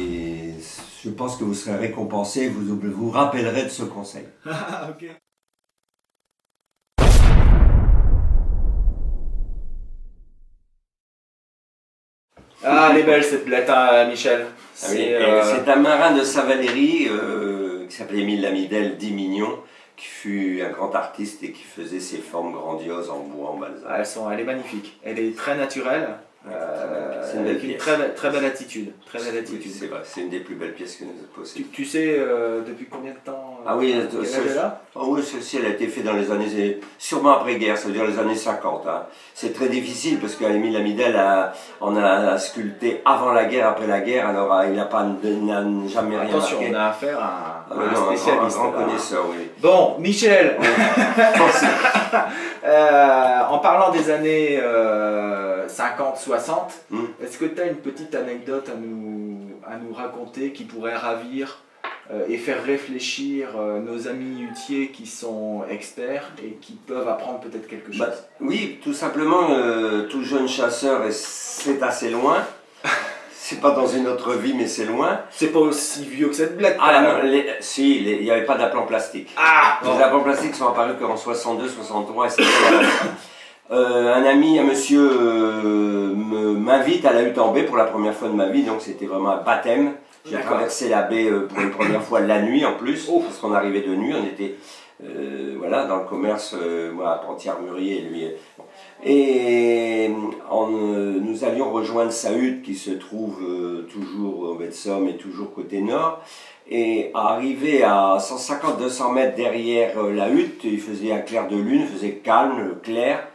je pense que vous serez récompensé, vous vous rappellerez de ce conseil. Ok. Ah, elle est belle cette blette, hein, Michel. C'est un marin de Saint-Valery qui s'appelait Émile Lamidel, dit Mignon, qui fut un grand artiste et qui faisait ses formes grandioses en bois, en balsa. Ah, elle est magnifique. Elle est très naturelle. C'est une avec belle une pièce. très belle attitude. Très belle attitude. Oui, c'est vrai, c'est une des plus belles pièces que nous avons possédées. Tu sais depuis combien de temps Ah oui, qu'elle est là? oui, celle-ci, elle a été faite dans les années, sûrement après-guerre, ça veut dire les années 50. Hein. C'est très difficile parce qu'Émile Lamidel on a sculpté avant la guerre, après la guerre, alors il n'a jamais rien Attention, marqué. on a affaire à un Non, spécialiste. un grand connaisseur, oui. Bon, Michel, en parlant des années 50-60, est-ce que tu as une petite anecdote à nous raconter qui pourrait ravir et faire réfléchir nos amis huttiers qui sont experts et qui peuvent apprendre peut-être quelque chose? Oui, tout simplement, tout jeune chasseur, et c'est assez loin. C'est pas dans une autre vie, mais c'est loin. C'est pas aussi vieux que cette blette. Ah non, si, il n'y avait pas d'aplomb plastique. Ah, les aplombs plastiques sont apparus qu'en 62, 63, et c'était un ami, un monsieur, m'invite à la hutte en baie pour la première fois de ma vie, donc c'était vraiment un baptême. J'ai traversé la baie pour une première fois la nuit en plus, parce qu'on arrivait de nuit, on était voilà, dans le commerce, moi apprenti armurier, lui. Et nous allions rejoindre sa hutte qui se trouve toujours au baie de Somme et toujours côté nord. Et arrivé à 150-200 mètres derrière la hutte, il faisait un clair de lune, il faisait calme, clair.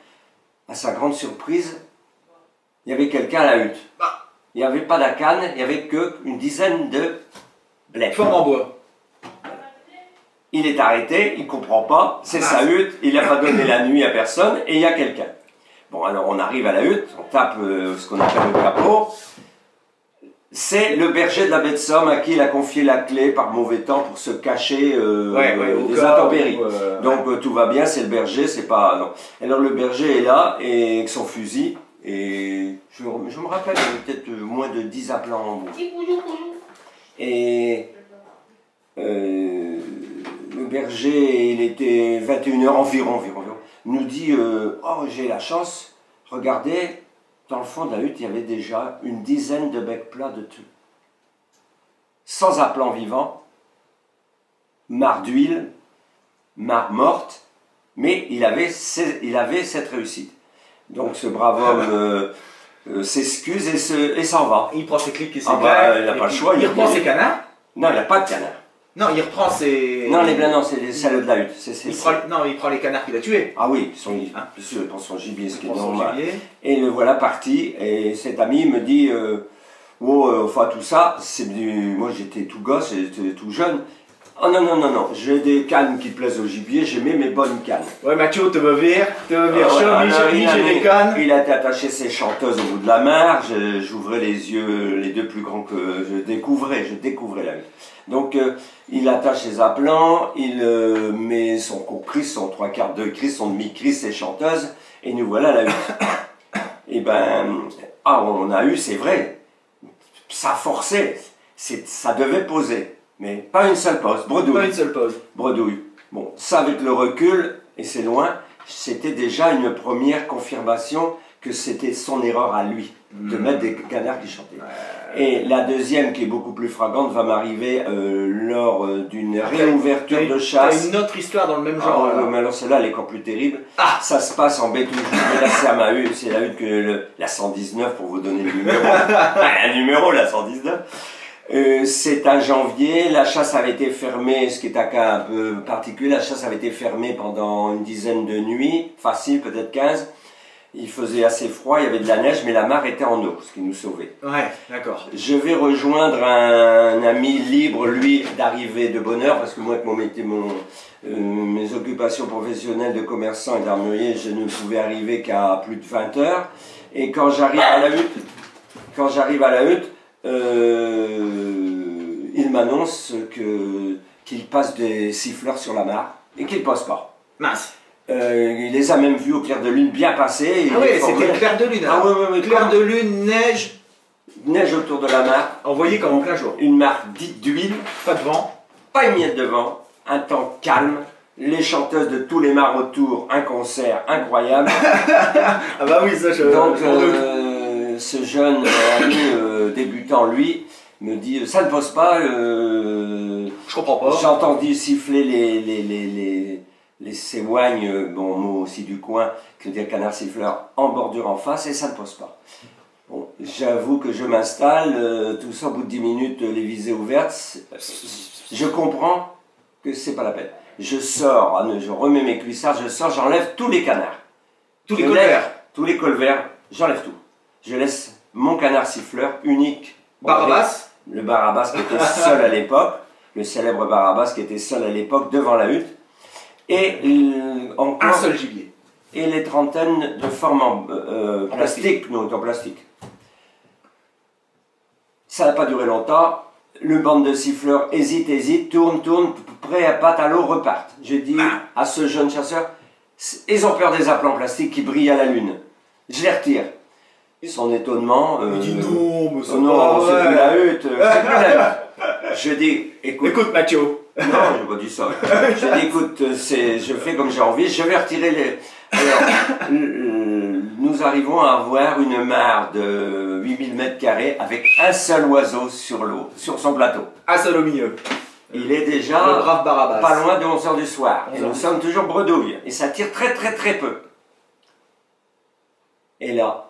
À sa grande surprise, il y avait quelqu'un à la hutte. Il n'y avait pas de canne, il n'y avait qu'une dizaine de blettes. Forme en bois. Il est arrêté, il ne comprend pas, c'est sa hutte, il n'a pas donné la nuit à personne et il y a quelqu'un. Bon, alors on arrive à la hutte, on tape ce qu'on appelle le capot. C'est le berger de la baie de Somme à qui il a confié la clé par mauvais temps pour se cacher des intempéries. Donc tout va bien, c'est le berger, c'est pas... Non. Alors le berger est là et avec son fusil, et je me rappelle, il y avait peut-être moins de 10 appelants en bout. Et le berger, il était 21h environ, nous dit oh, j'ai la chance, regardez, dans le fond de la hutte, il y avait déjà une dizaine de becs plats de tues. Sans appelant vivant, marre d'huile, marre morte, mais il avait cette réussite. Donc ce brave homme s'excuse et s'en va. Il prend ses clics et ses canards. Il n'a pas le choix. Il reprend ses canards? Non, il n'a pas de canard. Non, il reprend ses... Non, les blancs, non, c'est celles de la hutte. Non, il prend les canards qu'il a tués. Ah oui, bien sûr, il prend son gibier, ce qui est normal. Et le voilà parti, et cet ami me dit, enfin tout ça, moi j'étais tout gosse, j'étais tout jeune. Oh non, j'ai des cannes qui plaisent au gibier, j'ai mes bonnes cannes. Ouais, Mathieu, tu veux venir j'ai des cannes. Il a attaché ses chanteuses au bout de la mare, j'ouvrais les yeux, les deux plus grands que je découvrais la vie. Donc il attache ses appelants, il met son court-cris, son 3/4 de cris, son demi-cris, ses chanteuses, et nous voilà à la hutte. Et ben, on a eu, c'est vrai, ça forçait, ça devait poser. Mais pas une seule pause, bredouille. Pas une seule pause. Bredouille. Bon, ça avec le recul, et c'est loin, c'était déjà une première confirmation que c'était son erreur à lui, de mettre des canards qui chantaient. Et la deuxième, qui est beaucoup plus flagrante, va m'arriver lors d'une réouverture de chasse. T'as une autre histoire dans le même genre. Mais alors celle-là, elle est encore plus terrible. Ça se passe en baie toujours. Là, c'est à ma hutte, c'est la hutte que la 119, pour vous donner le numéro. Un numéro, la 119. C'est un janvier, la chasse avait été fermée, ce qui est un cas un peu particulier, la chasse avait été fermée pendant une dizaine de nuits, facile, peut-être 15. Il faisait assez froid, il y avait de la neige, mais la mare était en eau, ce qui nous sauvait. Ouais, d'accord. Je vais rejoindre un ami libre, lui, d'arriver de bonne heure, parce que moi, avec mon métier, mes occupations professionnelles de commerçant et d'armurier, je ne pouvais arriver qu'à plus de 20 heures. Et quand j'arrive à la hutte, il m'annonce qu'il passe des siffleurs sur la mare et qu'il ne passe pas. Mince. Il les a même vus au clair de lune bien passer. Ah oui, c'était clair de lune. Ah oui, clair de lune, neige. Neige autour de la mare. Envoyé comme en plein jour. Une mare dite d'huile. Pas de vent. Pas une miette de vent. Un temps calme. Les chanteuses de tous les mares autour. Un concert incroyable. Ah bah oui, ça je... Donc ce jeune ami débutant, lui, me dit ça ne pose pas. Je comprends pas. J'ai entendu siffler les céouagnes, bon mot aussi du coin, que des canards siffleurs en bordure en face, et ça ne pose pas. Bon, j'avoue que je m'installe, tout ça au bout de 10 minutes, les visées ouvertes, je comprends que c'est pas la peine. Je sors, je remets mes cuissards, je sors, j'enlève tous les canards. Tous les colverts. Tous les colverts, j'enlève tout. Je laisse mon canard siffleur unique. Barabas. Le Barabas qui était seul à l'époque, le célèbre Barabas qui était seul à l'époque devant la hutte. Et encore, un seul gibier. Et les trentaines de formes en plastique, non, en plastique. Ça n'a pas duré longtemps. Le bande de siffleurs hésite, tourne, prêt à patte à l'eau, repartent. J'ai dit à ce jeune chasseur, ils ont peur des appelants plastiques qui brillent à la lune. Je les retire. Son étonnement. Il dit non, mais c'est non, pas c'est vrai. plus la hutte, c'est plus la hutte. Je dis, écoute Mathieu. Non, j'ai pas dit ça. Je dis, écoute, je fais comme j'ai envie, je vais retirer les... Alors, nous arrivons à avoir une mare de 8000 m² avec un seul oiseau sur l'eau, sur son plateau. Un seul au milieu. Il est déjà le brave Barabas. Pas loin de 11 h du soir. Et nous sommes toujours bredouilles. Et ça tire très peu. Et là,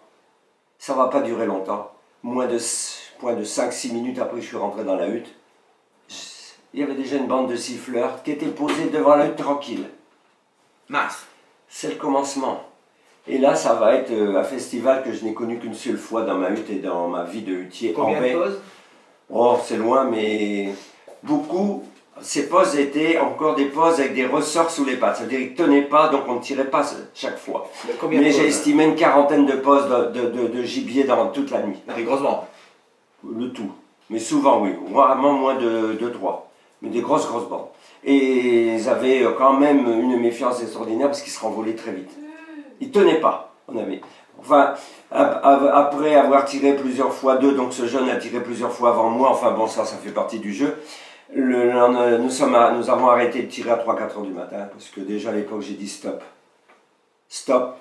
ça va pas durer longtemps. Moins de 5-6 minutes après que je suis rentré dans la hutte, il y avait déjà une bande de siffleurs qui était posée devant la hutte tranquille. Mince. C'est le commencement. Et là, ça va être un festival que je n'ai connu qu'une seule fois dans ma hutte et dans ma vie de huttier. Combien de pauses? Oh, c'est loin, mais beaucoup. Ces pauses étaient encore des pauses avec des ressorts sous les pattes. C'est-à-dire qu'ils ne tenaient pas, donc on ne tirait pas chaque fois. Mais j'ai estimé une quarantaine de pauses de gibier dans toute la nuit. Des grosses bandes. Le tout. Mais souvent, oui. Rarement moins de 3. Mais des grosses bandes. Et ils avaient quand même une méfiance extraordinaire parce qu'ils se renvolaient très vite. Ils ne tenaient pas. Enfin, après avoir tiré plusieurs fois d'eux, donc ce jeune a tiré plusieurs fois avant moi, enfin bon, ça fait partie du jeu. Nous avons arrêté de tirer à 3-4 heures du matin, parce que déjà à l'époque j'ai dit stop. Stop.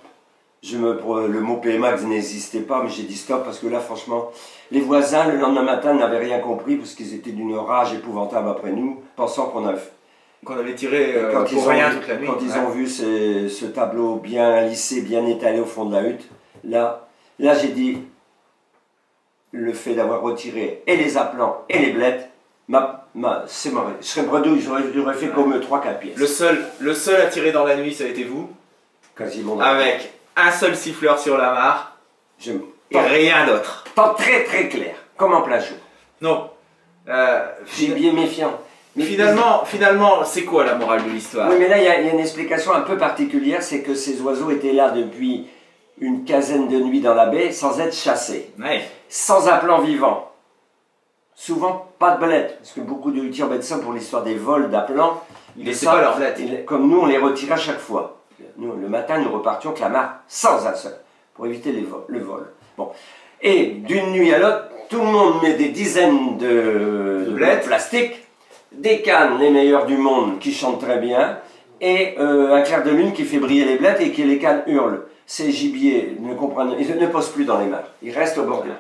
Le mot PMAX n'existait pas, mais j'ai dit stop, parce que là franchement, les voisins le lendemain matin n'avaient rien compris, parce qu'ils étaient d'une rage épouvantable après nous, pensant qu'on avait tiré pour rien toute la nuit. Quand ils ont vu ce tableau bien lissé, bien étalé au fond de la hutte, là j'ai dit, le fait d'avoir retiré et les appelants et les blettes, c'est mauvais. Je serais bredouille, j'aurais fait comme 3-4 pièces. Le seul à tirer dans la nuit, ça a été vous. Quasiment. Avec un seul siffleur sur la mare. Et rien d'autre. Temps très clair, comme en plein jour. Non. Gibier méfiant. Mais finalement, c'est quoi la morale de l'histoire? Oui, mais là, il y a une explication un peu particulière, c'est que ces oiseaux étaient là depuis une quinzaine de nuits dans la baie, sans être chassés. Ouais. Sans appelant vivant. Souvent, pas de blettes, parce que beaucoup de huttiers embêtent ça pour l'histoire des vols d'appelants. Ils ne laissaient pas leurs blettes. Comme nous, on les retire à chaque fois. Nous, le matin, nous repartions avec la mare sans un seul, pour éviter le vol. Bon. Et d'une nuit à l'autre, tout le monde met des dizaines de blettes plastiques, des cannes, les meilleures du monde, qui chantent très bien, et un clair de lune qui fait briller les blettes et qui les cannes hurlent. Ces gibiers ils ne posent plus dans les mares, ils restent au bord de l'eau.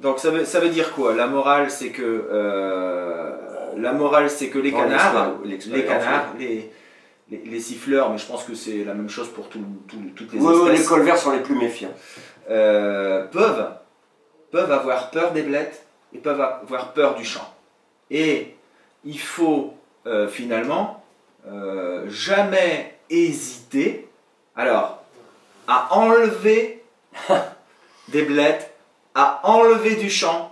Donc ça veut dire quoi? La morale, c'est que les canards, les siffleurs, mais je pense que c'est la même chose pour toutes les espèces. Oui, les colverts sont les plus méfiants. Peuvent avoir peur des blettes et peuvent avoir peur du champ. Et il faut finalement jamais hésiter à enlever des blettes, à enlever du champ,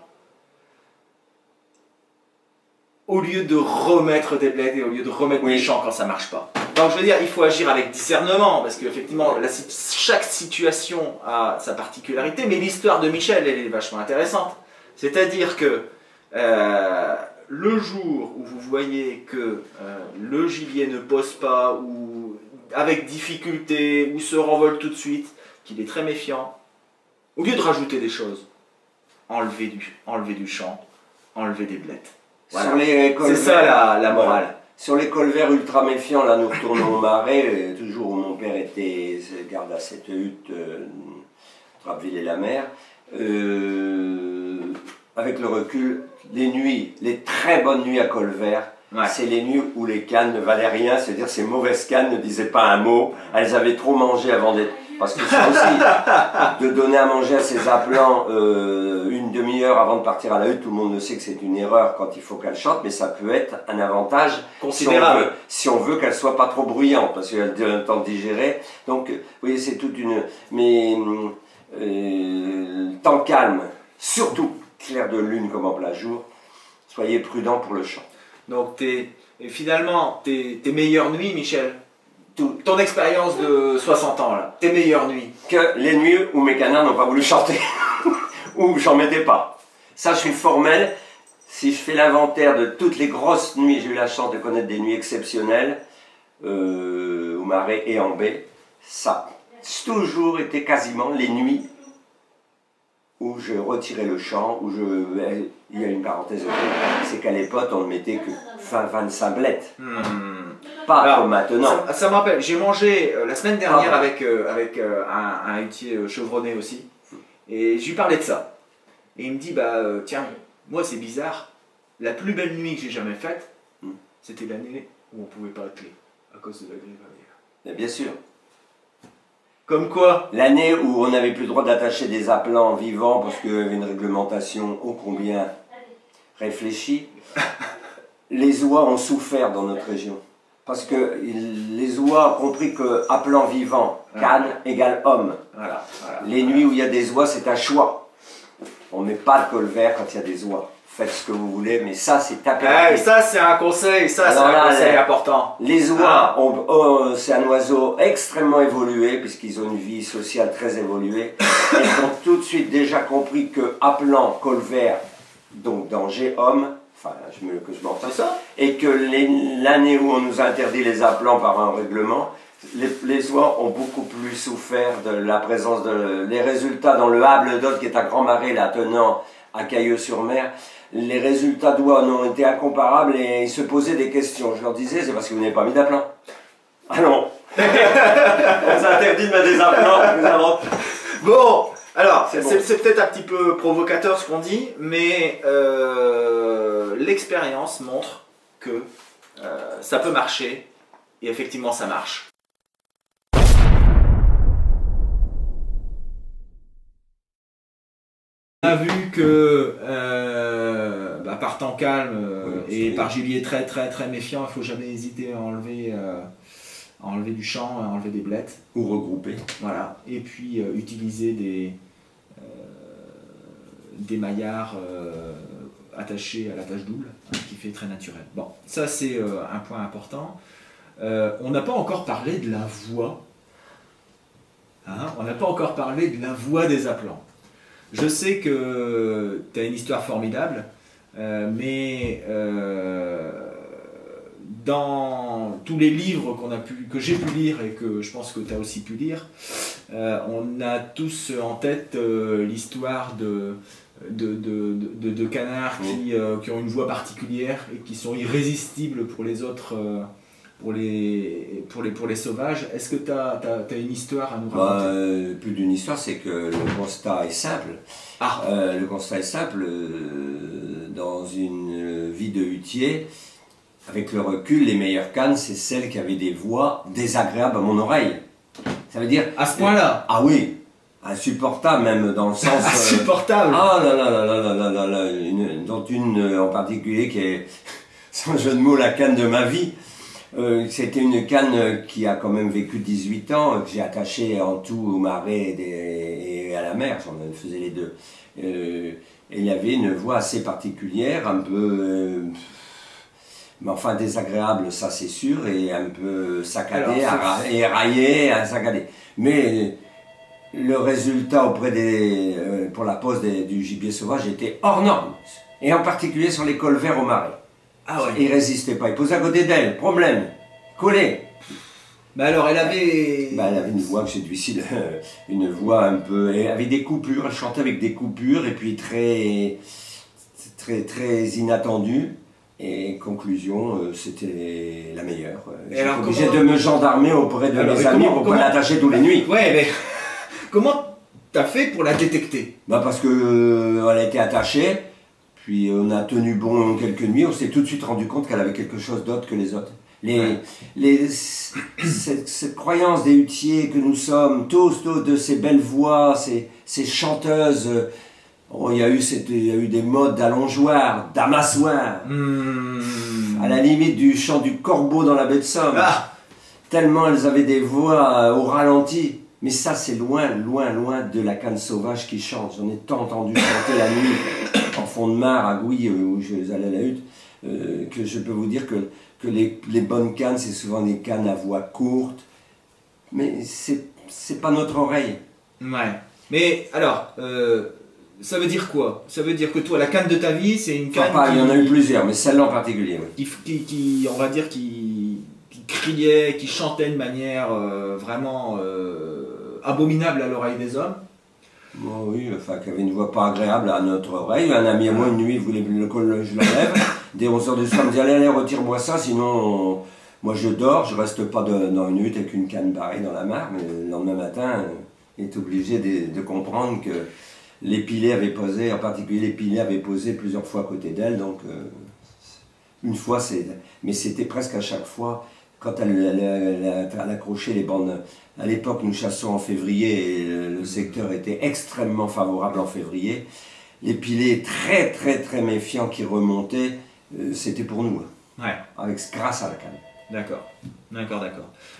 au lieu de remettre des blettes et au lieu de remettre du champ quand ça marche pas. Donc je veux dire, il faut agir avec discernement, parce qu'effectivement, chaque situation a sa particularité, mais l'histoire de Michel, elle est vachement intéressante. C'est-à-dire que le jour où vous voyez que le gibier ne pose pas, ou avec difficulté, ou se renvole tout de suite, qu'il est très méfiant, au lieu de rajouter des choses, enlever du champ, enlever des blettes. Voilà. C'est ça la morale. Voilà. Sur les colverts ultra méfiants, là nous retournons au marais, toujours où mon père était garde à cette hutte, entre Abbeville et la mer. Avec le recul, les nuits, les très bonnes nuits à Colvert, c'est les nuits où les cannes ne valaient rien, c'est-à-dire ces mauvaises cannes ne disaient pas un mot, elles avaient trop mangé avant d'être... Parce que ça aussi, de donner à manger à ses appelants une demi-heure avant de partir à la hutte, tout le monde le sait que c'est une erreur quand il faut qu'elle chante, mais ça peut être un avantage considérable si on veut qu'elle soit pas trop bruyante, parce qu'elle a le temps de digérer. Donc, vous voyez, c'est toute une... Mais temps calme, surtout clair de lune comme en plein jour, soyez prudents pour le chant. Donc, finalement, tes meilleures nuits, Michel, ton expérience de 60 ans, là, tes meilleures nuits. Que les nuits où mes canards n'ont pas voulu chanter, ou j'en mettais pas. Ça, je suis formel. Si je fais l'inventaire de toutes les grosses nuits, j'ai eu la chance de connaître des nuits exceptionnelles, au marais et en baie, ça a toujours été quasiment les nuits où je retirais le chant, où il y a une parenthèse, c'est qu'à l'époque, on ne mettait que 25 blettes. Pas alors, comme maintenant. Ça me rappelle, j'ai mangé la semaine dernière avec un huitier chevronné aussi, et je lui parlais de ça. Et il me dit, bah tiens, moi c'est bizarre, la plus belle nuit que j'ai jamais faite, c'était l'année où on pouvait pas atteler, à cause de la grippe aviaire. Bien sûr. Comme quoi? L'année où on n'avait plus le droit d'attacher des appelants vivants parce qu'il y avait une réglementation ô combien réfléchie, les oies ont souffert dans notre région. Parce que les oies ont compris que appelant vivant, canne égale homme. Voilà. Les nuits où il y a des oies, c'est un choix. On ne met pas de colvert quand il y a des oies. Faites ce que vous voulez, mais ça c'est impératif. Ça c'est un conseil, c'est un conseil important. Les oies, c'est un oiseau extrêmement évolué, puisqu'ils ont une vie sociale très évoluée. Ils ont tout de suite déjà compris que appelant colvert, donc danger homme, enfin que je m'entends, et que l'année où on nous a interdit les appelants par un règlement, les oies ont beaucoup plus souffert de la présence les résultats dans le Hable d'Aude, qui est un grand marais là tenant à Cailleux-sur-Mer. Les résultats d'oies ont été incomparables et ils se posaient des questions. Je leur disais, c'est parce que vous n'avez pas mis d'appelant. Ah non. On vous a interdit de mettre des appelants. Bon, alors, c'est peut-être un petit peu provocateur ce qu'on dit, mais l'expérience montre que ça peut marcher, et effectivement ça marche. On a vu que par temps calme et par gibier très méfiant, il ne faut jamais hésiter à enlever du champ, à enlever des blettes. Ou regrouper. Voilà. Et puis utiliser des maillards attachés à la tâche double, qui fait très naturel. Bon, ça c'est un point important. On n'a pas encore parlé de la voix. On n'a pas encore parlé de la voix des appelants. Je sais que tu as une histoire formidable, mais dans tous les livres que j'ai pu lire et que je pense que tu as aussi pu lire, on a tous en tête l'histoire de canards qui ont une voix particulière et qui sont irrésistibles pour les autres. Pour les sauvages. Est-ce que tu as une histoire à nous raconter? Plus d'une histoire, c'est que le constat est simple. Le constat est simple. Dans une vie de huttier, avec le recul, les meilleures cannes, c'est celles qui avaient des voix désagréables à mon oreille. Ça veut dire... À ce point-là? Ah oui, insupportable même dans le sens... Insupportable? Dont une en particulier qui est, sans jeu de mots, la canne de ma vie. C'était une canne qui a quand même vécu 18 ans, que j'ai attachée en tout au marais et à la mer, j'en faisais les deux. Et il y avait une voix assez particulière, un peu, mais enfin désagréable, ça c'est sûr, et un peu saccadée, et raillée, saccadée. Mais le résultat pour la pose du gibier sauvage était hors norme, et en particulier sur les colverts au marais. Ah ouais. Il résistait pas, il posait à côté d'elle, problème, collé. Mais alors elle avait... Bah, elle avait une voix que j'ai difficile, une voix un peu, avec des coupures, elle chantait avec des coupures et puis très inattendue. Et conclusion, c'était la meilleure. J'étais obligé de me gendarmer auprès de mes amis pour pas l'attacher toutes les nuits. Ouais, mais comment t'as fait pour la détecter? Bah parce que elle a été attachée, puis on a tenu bon quelques nuits, on s'est tout de suite rendu compte qu'elle avait quelque chose d'autre que les autres. Cette croyance des huttiers que nous sommes, tous de ces belles voix, ces chanteuses, il y a eu des modes d'allongeoir, d'amassoir, à la limite du chant du corbeau dans la baie de Somme, tellement elles avaient des voix au ralenti. Mais ça, c'est loin de la canne sauvage qui chante. J'en ai tant entendu chanter la nuit en fond de mare à Gouy, où je allais à la hutte, que je peux vous dire que les bonnes cannes, c'est souvent des cannes à voix courte, mais c'est pas notre oreille. Ouais. Mais alors, ça veut dire quoi? Ça veut dire que toi, la canne de ta vie, c'est une canne il y en a eu plusieurs, mais celle-là en particulier. Oui. On va dire, qui criait, qui chantait de manière vraiment abominable à l'oreille des hommes. Bon, oui, enfin, qui avait une voix pas agréable à notre oreille. Un ami à moi, une nuit, voulait que je l'enlève. Dès 11 h du soir, il me dit allez, retire-moi ça, sinon moi je dors, je reste pas dans une hutte avec une canne pareille dans la mare. Mais le lendemain matin, il est obligé de comprendre que les pilets avaient posé, en particulier les pilets avaient posé plusieurs fois à côté d'elle. Donc, une fois, mais c'était presque à chaque fois. Quand elle accrochait les bandes, à l'époque nous chassons en février et le secteur était extrêmement favorable en février. Les pilets très méfiants qui remontaient, c'était pour nous, ouais. Grâce à la canne. D'accord.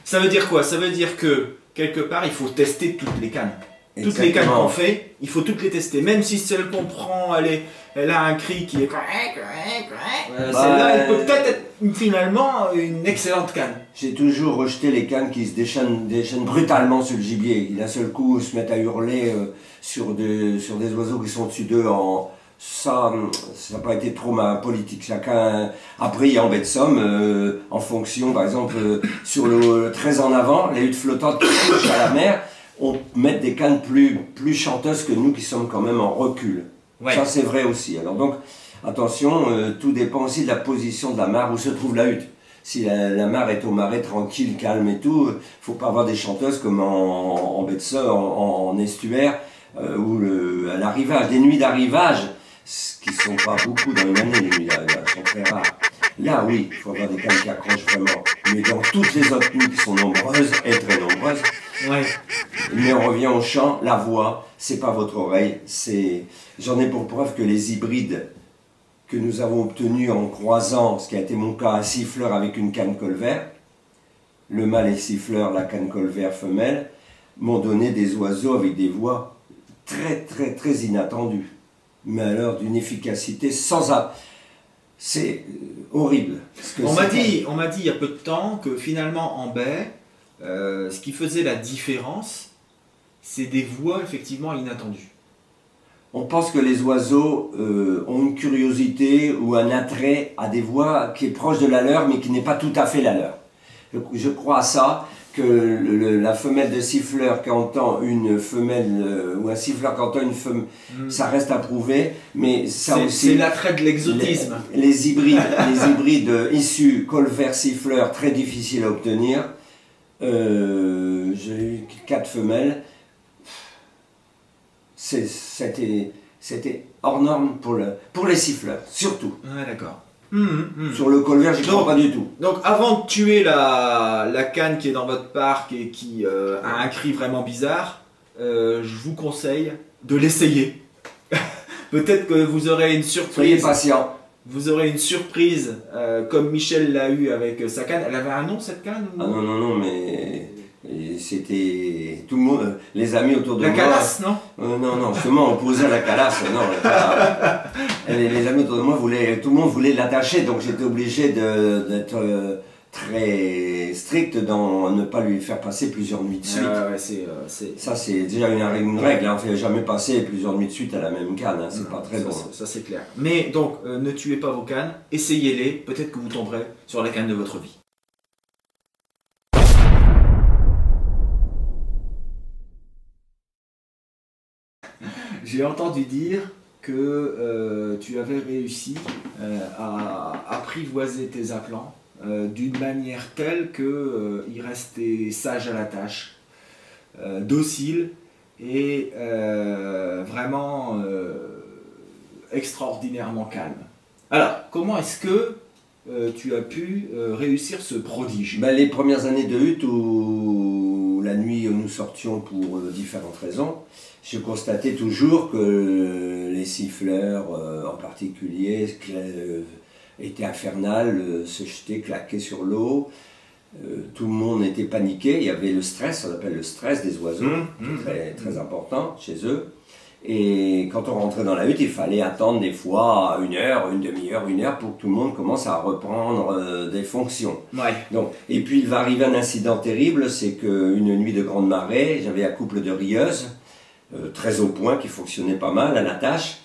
Ça veut dire quoi? Ça veut dire que quelque part il faut tester toutes les cannes. Exactement. Toutes les cannes qu'on fait, il faut toutes les tester. Même si celle qu'on prend, elle a un cri qui est celle-là, elle peut peut-être être finalement une excellente canne. J'ai toujours rejeté les cannes qui se déchaînent brutalement sur le gibier. D'un seul coup, se mettent à hurler sur des oiseaux qui sont au-dessus d'eux. Ça n'a pas été trop ma politique. Chacun a pris en baie de Somme, en fonction, par exemple, sur le très en avant, les huttes flottantes qui touchent à la mer, on met des cannes plus chanteuses que nous qui sommes quand même en recul. Ouais. Ça c'est vrai aussi. Alors donc, attention, tout dépend aussi de la position de la mare où se trouve la hutte. Si la mare est au marais tranquille, calme et tout, il ne faut pas avoir des chanteuses comme en baie de Somme, en estuaire, ou à l'arrivage. Des nuits d'arrivage, qui ne sont pas beaucoup dans une année, les nuits d'arrivage, sont très rares. Là, oui, il faut avoir des cannes qui accrochent vraiment. Mais dans toutes les autres nuits qui sont nombreuses, et très nombreuses, ouais. Mais on revient au chant, la voix, c'est pas votre oreille. J'en ai pour preuve que les hybrides que nous avons obtenus en croisant, ce qui a été mon cas, un siffleur avec une canne colvert, le mâle est siffleur, la canne colvert femelle, m'ont donné des oiseaux avec des voix très inattendues. Mais alors d'une efficacité c'est horrible. On m'a dit il y a peu de temps que finalement en baie, ce qui faisait la différence, c'est des voix effectivement inattendues. On pense que les oiseaux ont une curiosité ou un attrait à des voix qui est proche de la leur mais qui n'est pas tout à fait la leur. Je crois à ça, que la femelle de siffleur qui entend une femelle ou un siffleur qui entend une femelle, ça reste à prouver, mais ça aussi... C'est l'attrait de l'exotisme. Les hybrides issus colvert-siffleur, très difficiles à obtenir. J'ai eu 4 femelles. C'était hors norme pour les siffleurs, surtout. Ouais, d'accord. Sur le colvert, j'y crois pas du tout. Donc avant de tuer la canne qui est dans votre parc et qui a un cri vraiment bizarre, je vous conseille de l'essayer. Peut-être que vous aurez une surprise. Soyez patient. vous aurez une surprise, comme Michel l'a eu avec sa canne. Elle avait un nom, cette canne ou... Ah non, non, non, mais c'était tout le monde, les amis autour de La moi. calasse, non? Non, non, justement, on posait la calasse. Non, les amis autour de moi tout le monde voulait l'attacher, donc j'étais obligé d'être très strict dans ne pas lui faire passer plusieurs nuits de suite. Ça, c'est déjà une règle, hein. On ne fait jamais passer plusieurs nuits de suite à la même canne, hein. C'est pas très bon. Ça c'est clair. Mais donc, ne tuez pas vos cannes, essayez-les, peut-être que vous tomberez sur la canne de votre vie. J'ai entendu dire que tu avais réussi à apprivoiser tes appelants d'une manière telle qu'ils restaient sages à la tâche, dociles et vraiment extraordinairement calmes. Alors, comment est-ce que tu as pu réussir ce prodige? Ben, les premières années de hutte où la nuit nous sortions pour différentes raisons, je constatais toujours que les siffleurs en particulier étaient infernales, se jetaient, claquaient sur l'eau. Tout le monde était paniqué, il y avait le stress, on appelle le stress des oiseaux, très, très important chez eux. Et quand on rentrait dans la hutte, il fallait attendre des fois une heure, une demi-heure, une heure pour que tout le monde commence à reprendre des fonctions. Ouais. Donc, et puis il va arriver un incident terrible, c'est qu'une nuit de grande marée, j'avais un couple de rieuses, très au point, qui fonctionnait pas mal à la tâche.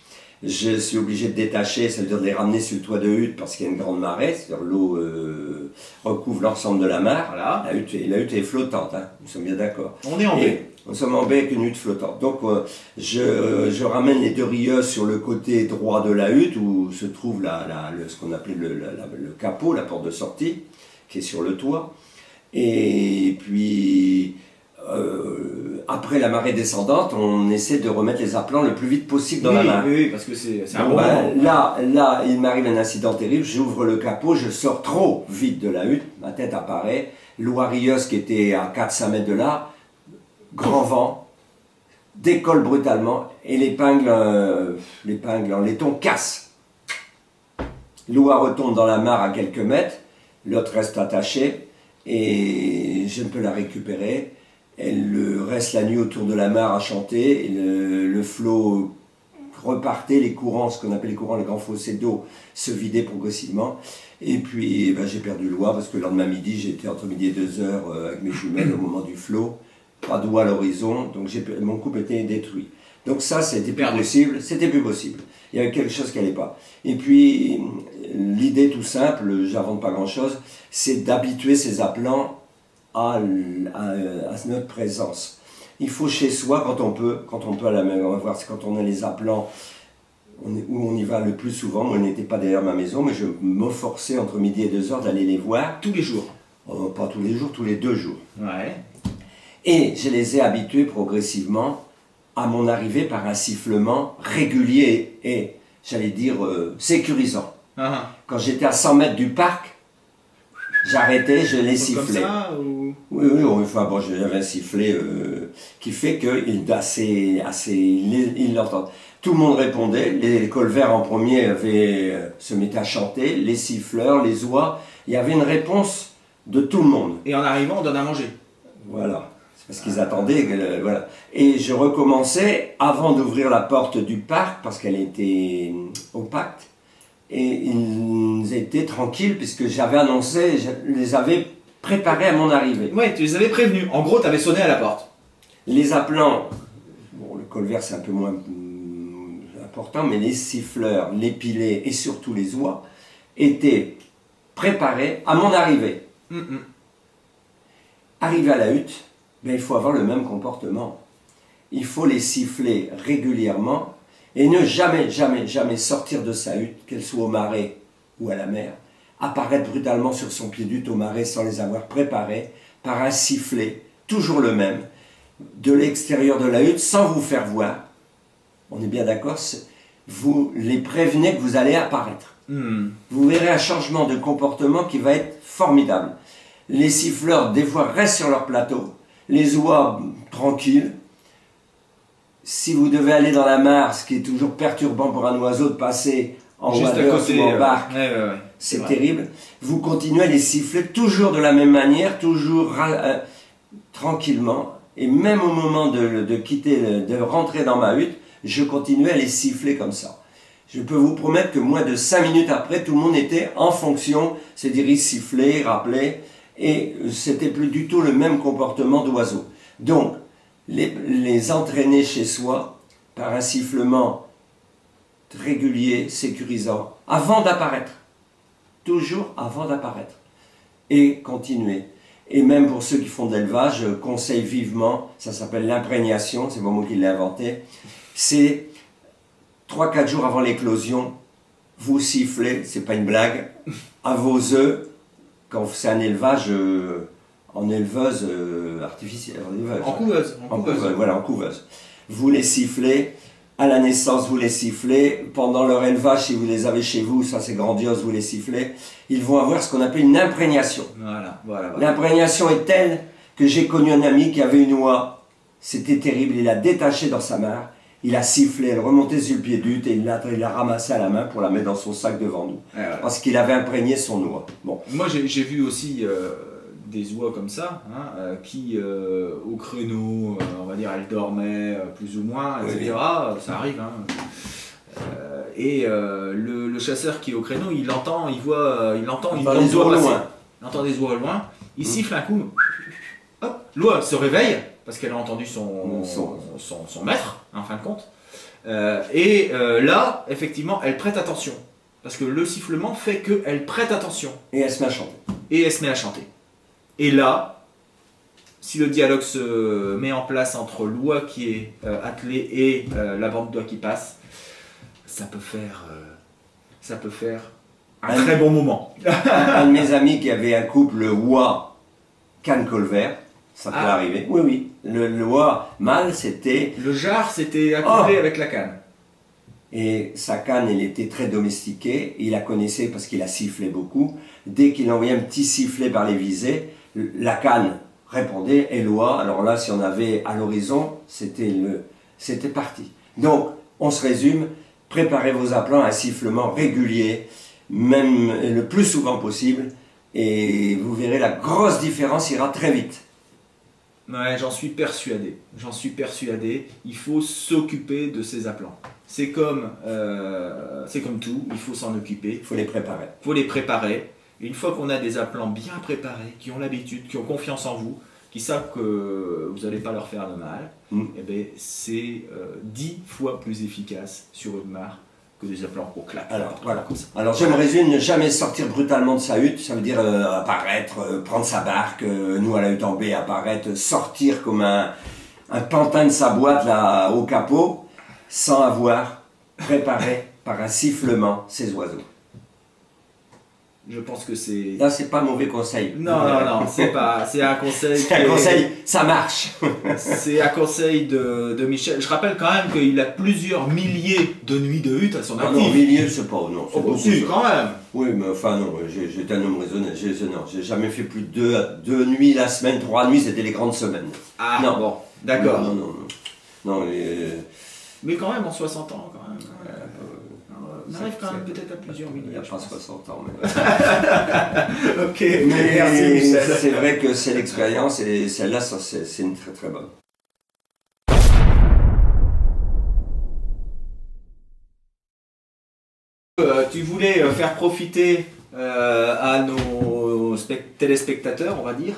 Je suis obligé de détacher, ça veut dire de les ramener sur le toit de hutte parce qu'il y a une grande marée, c'est-à-dire l'eau recouvre l'ensemble de la mare. Voilà. La hutte est flottante, hein, nous sommes bien d'accord. On est en baie. Nous sommes en baie avec une hutte flottante. Donc je ramène les deux rieuses sur le côté droit de la hutte où se trouve ce qu'on appelait le capot, la porte de sortie, qui est sur le toit. Et puis après la marée descendante, on essaie de remettre les appelants le plus vite possible dans la mare. Oui, parce que c'est un bon moment. Là, il m'arrive un incident terrible, j'ouvre le capot, je sors trop vite de la hutte, ma tête apparaît, l'oie rieuse qui était à 4-5 mètres de là, grand vent, décolle brutalement et l'épingle en laiton casse. L'oie retombe dans la mare à quelques mètres, l'autre reste attaché et je ne peux la récupérer. Elle reste la nuit autour de la mare à chanter, et le flot repartait, les courants, ce qu'on appelle les courants, les grands fossés d'eau, se vidaient progressivement. Et puis ben, j'ai perdu l'oie parce que le lendemain midi, j'étais entre midi et 2 heures avec mes jumelles au moment du flot, pas d'oie à l'horizon, donc mon couple était détruit. Donc ça, c'était plus possible, c'était plus possible. Il y avait quelque chose qui n'allait pas. Et puis, l'idée tout simple, j'invente pas grand-chose, c'est d'habituer ces appelants à notre présence. Il faut chez soi, quand on peut à la maison, on va voir, quand on a les appelants, où on y va le plus souvent. Moi, je n'étais pas derrière ma maison, mais je me forçais entre midi et 2 heures d'aller les voir. Tous les jours? Pas tous les jours, tous les 2 jours. Ouais. Et je les ai habitués progressivement à mon arrivée par un sifflement régulier et, j'allais dire, sécurisant. Quand j'étais à 100 mètres du parc, j'arrêtais, je les sifflais. Comme ça, ou... Oui, enfin bon, j'avais un sifflet qui fait qu'il l'entendent. Tout le monde répondait, les colverts en premier se mettaient à chanter, les siffleurs, les oies, il y avait une réponse de tout le monde. Et en arrivant, on donne à manger. Voilà, c'est parce qu'ils attendaient, voilà. Et je recommençais avant d'ouvrir la porte du parc, parce qu'elle était compacte, et ils étaient tranquilles puisque j'avais annoncé, je les avais préparés à mon arrivée. Oui, tu les avais prévenus. En gros, tu avais sonné à la porte. Les appelants, bon, le colvert c'est un peu moins important, mais les siffleurs, les pilets et surtout les oies étaient préparés à mon arrivée. Arrivé à la hutte, ben, il faut avoir le même comportement. Il faut les siffler régulièrement et ne jamais, jamais, jamais sortir de sa hutte, qu'elle soit au marais ou à la mer, apparaître brutalement sur son pied d'hutte au marais sans les avoir préparés, par un sifflet, toujours le même, de l'extérieur de la hutte, sans vous faire voir. On est bien d'accord, vous les prévenez que vous allez apparaître. Vous verrez un changement de comportement qui va être formidable. Les siffleurs, des fois, restent sur leur plateau, les oies tranquilles. Si vous devez aller dans la mare, ce qui est toujours perturbant pour un oiseau de passer en Juste à waders côté, ou en barque. ouais. C'est vrai. terrible. Vous continuez à les siffler toujours de la même manière, toujours tranquillement. Et même au moment de quitter, de rentrer dans ma hutte, je continuais à les siffler comme ça. Je peux vous promettre que moins de 5 minutes après, tout le monde était en fonction, c'est-à-dire il sifflait, il rappelait, et c'était plus du tout le même comportement d'oiseau. Donc, les entraîner chez soi par un sifflement régulier, sécurisant, avant d'apparaître. Toujours avant d'apparaître. Et continuer. Et même pour ceux qui font de l'élevage, je conseille vivement, ça s'appelle l'imprégnation, c'est pas moi qui l'ai inventé, c'est 3-4 jours avant l'éclosion, vous sifflez, c'est pas une blague, à vos œufs, quand c'est un élevage en éleveuse artificielle. En couveuse. Voilà, en couveuse. Vous les sifflez, à la naissance vous les sifflez, pendant leur élevage, si vous les avez chez vous, ça c'est grandiose, vous les sifflez, ils vont avoir ce qu'on appelle une imprégnation. Voilà. L'imprégnation est telle que j'ai connu un ami qui avait une oie, c'était terrible, il l'a détachée dans sa main, il a sifflé, elle remontait sur le pied d'hutte et il l'a ramassée à la main pour la mettre dans son sac devant nous. Parce qu'il avait imprégné son oie. Bon. Moi j'ai vu aussi des oies comme ça, qui au créneau, on va dire, elles dormaient plus ou moins, etc. Oui. Ça arrive. Le chasseur qui est au créneau, il entend des oies au loin. Il entend des oies au loin, il siffle un coup, hop, l'oie se réveille, parce qu'elle a entendu son maître, en fin de compte. Là, effectivement, elle prête attention. Parce que le sifflement fait qu'elle prête attention. Et elle se met à chanter. Et là, si le dialogue se met en place entre l'oie qui est attelée et la bande d'oies qui passe, ça peut faire un très bon moment. Un de mes amis qui avait un couple oie canne-colvert, ça peut arriver. Oui. Le oie mâle, c'était... Le jar, c'était accouplé avec la canne. Et sa canne, elle était très domestiquée. Il la connaissait parce qu'il a sifflé beaucoup. Dès qu'il envoyait un petit sifflet par les visées, la canne répondait et l'oie, alors là, si on avait à l'horizon, c'était parti. Donc, on se résume, préparez vos appelants à un sifflement régulier, même le plus souvent possible, et vous verrez la grosse différence ira très vite. Ouais, j'en suis persuadé. Il faut s'occuper de ces appelants. C'est comme tout, il faut s'en occuper. Il faut les préparer. Et une fois qu'on a des appelants bien préparés, qui ont l'habitude, qui ont confiance en vous, qui savent que vous n'allez pas leur faire de mal, eh ben, c'est 10 fois plus efficace sur une mare que des appelants au clap. Alors je me résume, ne jamais sortir brutalement de sa hutte, ça veut dire apparaître, prendre sa barque, nous à la hutte en baie, apparaître, sortir comme un pantin de sa boîte là, au capot, sans avoir préparé par un sifflement ces oiseaux. Je pense que c'est... Là, c'est pas un mauvais conseil. Non, c'est un conseil... C'est un conseil, ça marche. C'est un conseil de Michel. Je rappelle quand même qu'il a plusieurs milliers de nuits de hutte à son actif. Non, milliers, c'est pas... Non, c'est beaucoup. Si, quand même. Oui, mais enfin, non, j'étais un homme raisonnable. J'ai jamais fait plus de 2 nuits la semaine, 3 nuits, c'était les grandes semaines. Ah, non, bon, d'accord. Non, mais quand même, en 60 ans, quand même... On arrive quand même peut-être à plusieurs milliers. Il n'y a pas 60 ans. Mais... Ok, merci Michel. C'est vrai que c'est l'expérience et celle-là, c'est une très très bonne. Tu voulais faire profiter à nos téléspectateurs, on va dire,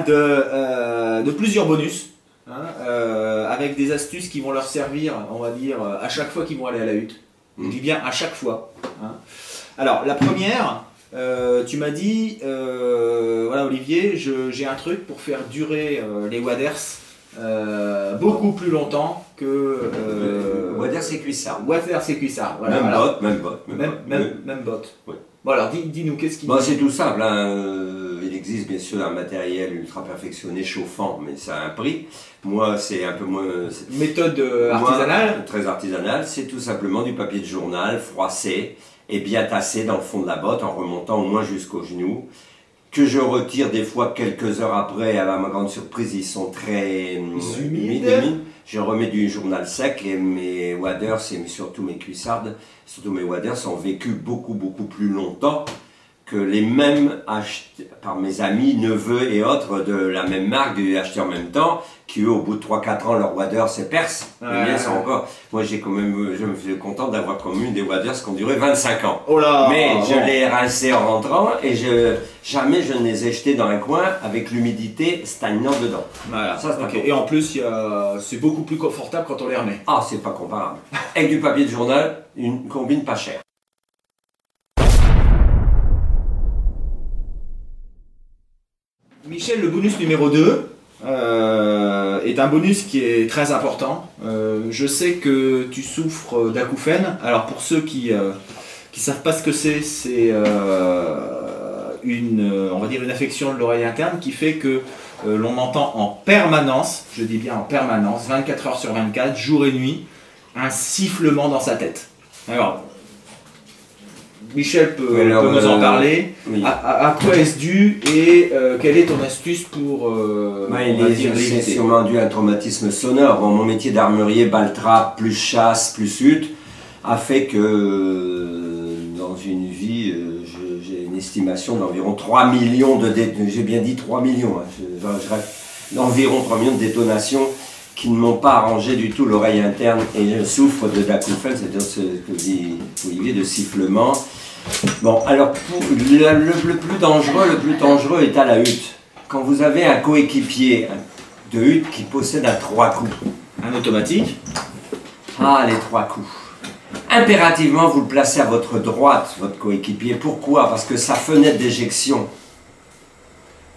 de plusieurs bonus. Avec des astuces qui vont leur servir, on va dire, à chaque fois qu'ils vont aller à la hutte. Je dis bien à chaque fois. Alors, la première, tu m'as dit, voilà Olivier, j'ai un truc pour faire durer les waders beaucoup plus longtemps que... Waders et cuissard. Waders et cuissard. Voilà, même botte. Même botte. Oui. Bon alors, dis-nous, qu'est-ce qui... C'est tout simple. Il existe bien sûr un matériel ultra perfectionné, chauffant, mais ça a un prix. Moi, c'est un peu moins... Méthode artisanale. Très artisanale. C'est tout simplement du papier de journal froissé et bien tassé dans le fond de la botte en remontant au moins jusqu'au genou, que je retire des fois quelques heures après. À ma grande surprise, ils sont très humides. je remets du journal sec et mes waders et surtout mes cuissardes, surtout mes waders ont vécu beaucoup plus longtemps que les mêmes achetés par mes amis, neveux et autres de la même marque, achetés en même temps, qui eux, au bout de 3-4 ans, leurs waders se percent. Encore. Moi, je me suis content d'avoir comme une des waders qui ont duré 25 ans. Oh là, mais je l'ai rincé en rentrant et jamais je ne les ai jetés dans un coin avec l'humidité stagnant dedans. Voilà. Ça, Okay. Et en plus, c'est beaucoup plus confortable quand on les remet. Ah, c'est pas comparable. Avec du papier de journal, une combine pas chère. Michel, le bonus numéro 2 est un bonus qui est très important. Je sais que tu souffres d'acouphènes. Alors pour ceux qui savent pas ce que c'est on va dire une affection de l'oreille interne qui fait que l'on entend en permanence, je dis bien en permanence, 24 heures sur 24, jour et nuit, un sifflement dans sa tête. Alors, Michel peut nous en parler. Oui. À quoi est-ce dû et quelle est ton astuce pour c'est sûrement dû à un traumatisme sonore. Bon, mon métier d'armurier, baltrap, plus chasse, plus hutte, a fait que dans une vie, j'ai une estimation d'environ 3 millions de j'ai bien dit 3 millions, hein, d'environ 3 millions de détonations qui ne m'ont pas arrangé du tout l'oreille interne et je souffre d'acouphènes, c'est-à-dire ce que dit Olivier, de sifflement. Bon, alors le plus dangereux est à la hutte. Quand vous avez un coéquipier de hutte qui possède un 3 coups. Un automatique. Ah, les 3 coups. Impérativement, vous le placez à votre droite, votre coéquipier. Pourquoi? Parce que sa fenêtre d'éjection,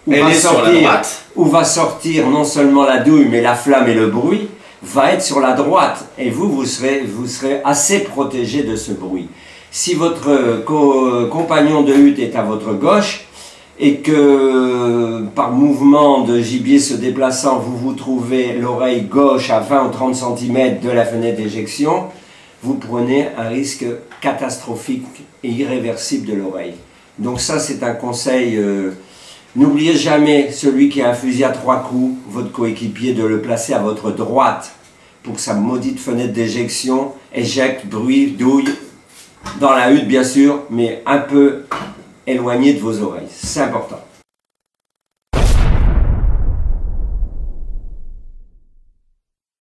où va sortir non seulement la douille, mais la flamme et le bruit, va être sur la droite. Et vous serez assez protégé de ce bruit. Si votre compagnon de hutte est à votre gauche, et que par mouvement de gibier se déplaçant, vous trouvez l'oreille gauche à 20 ou 30 cm de la fenêtre d'éjection, vous prenez un risque catastrophique et irréversible de l'oreille. Donc ça, c'est un conseil. N'oubliez jamais, celui qui a un fusil à 3 coups, votre coéquipier, de le placer à votre droite pour que sa maudite fenêtre d'éjection éjecte bruit, douille, dans la hutte bien sûr, mais un peu éloigné de vos oreilles. C'est important.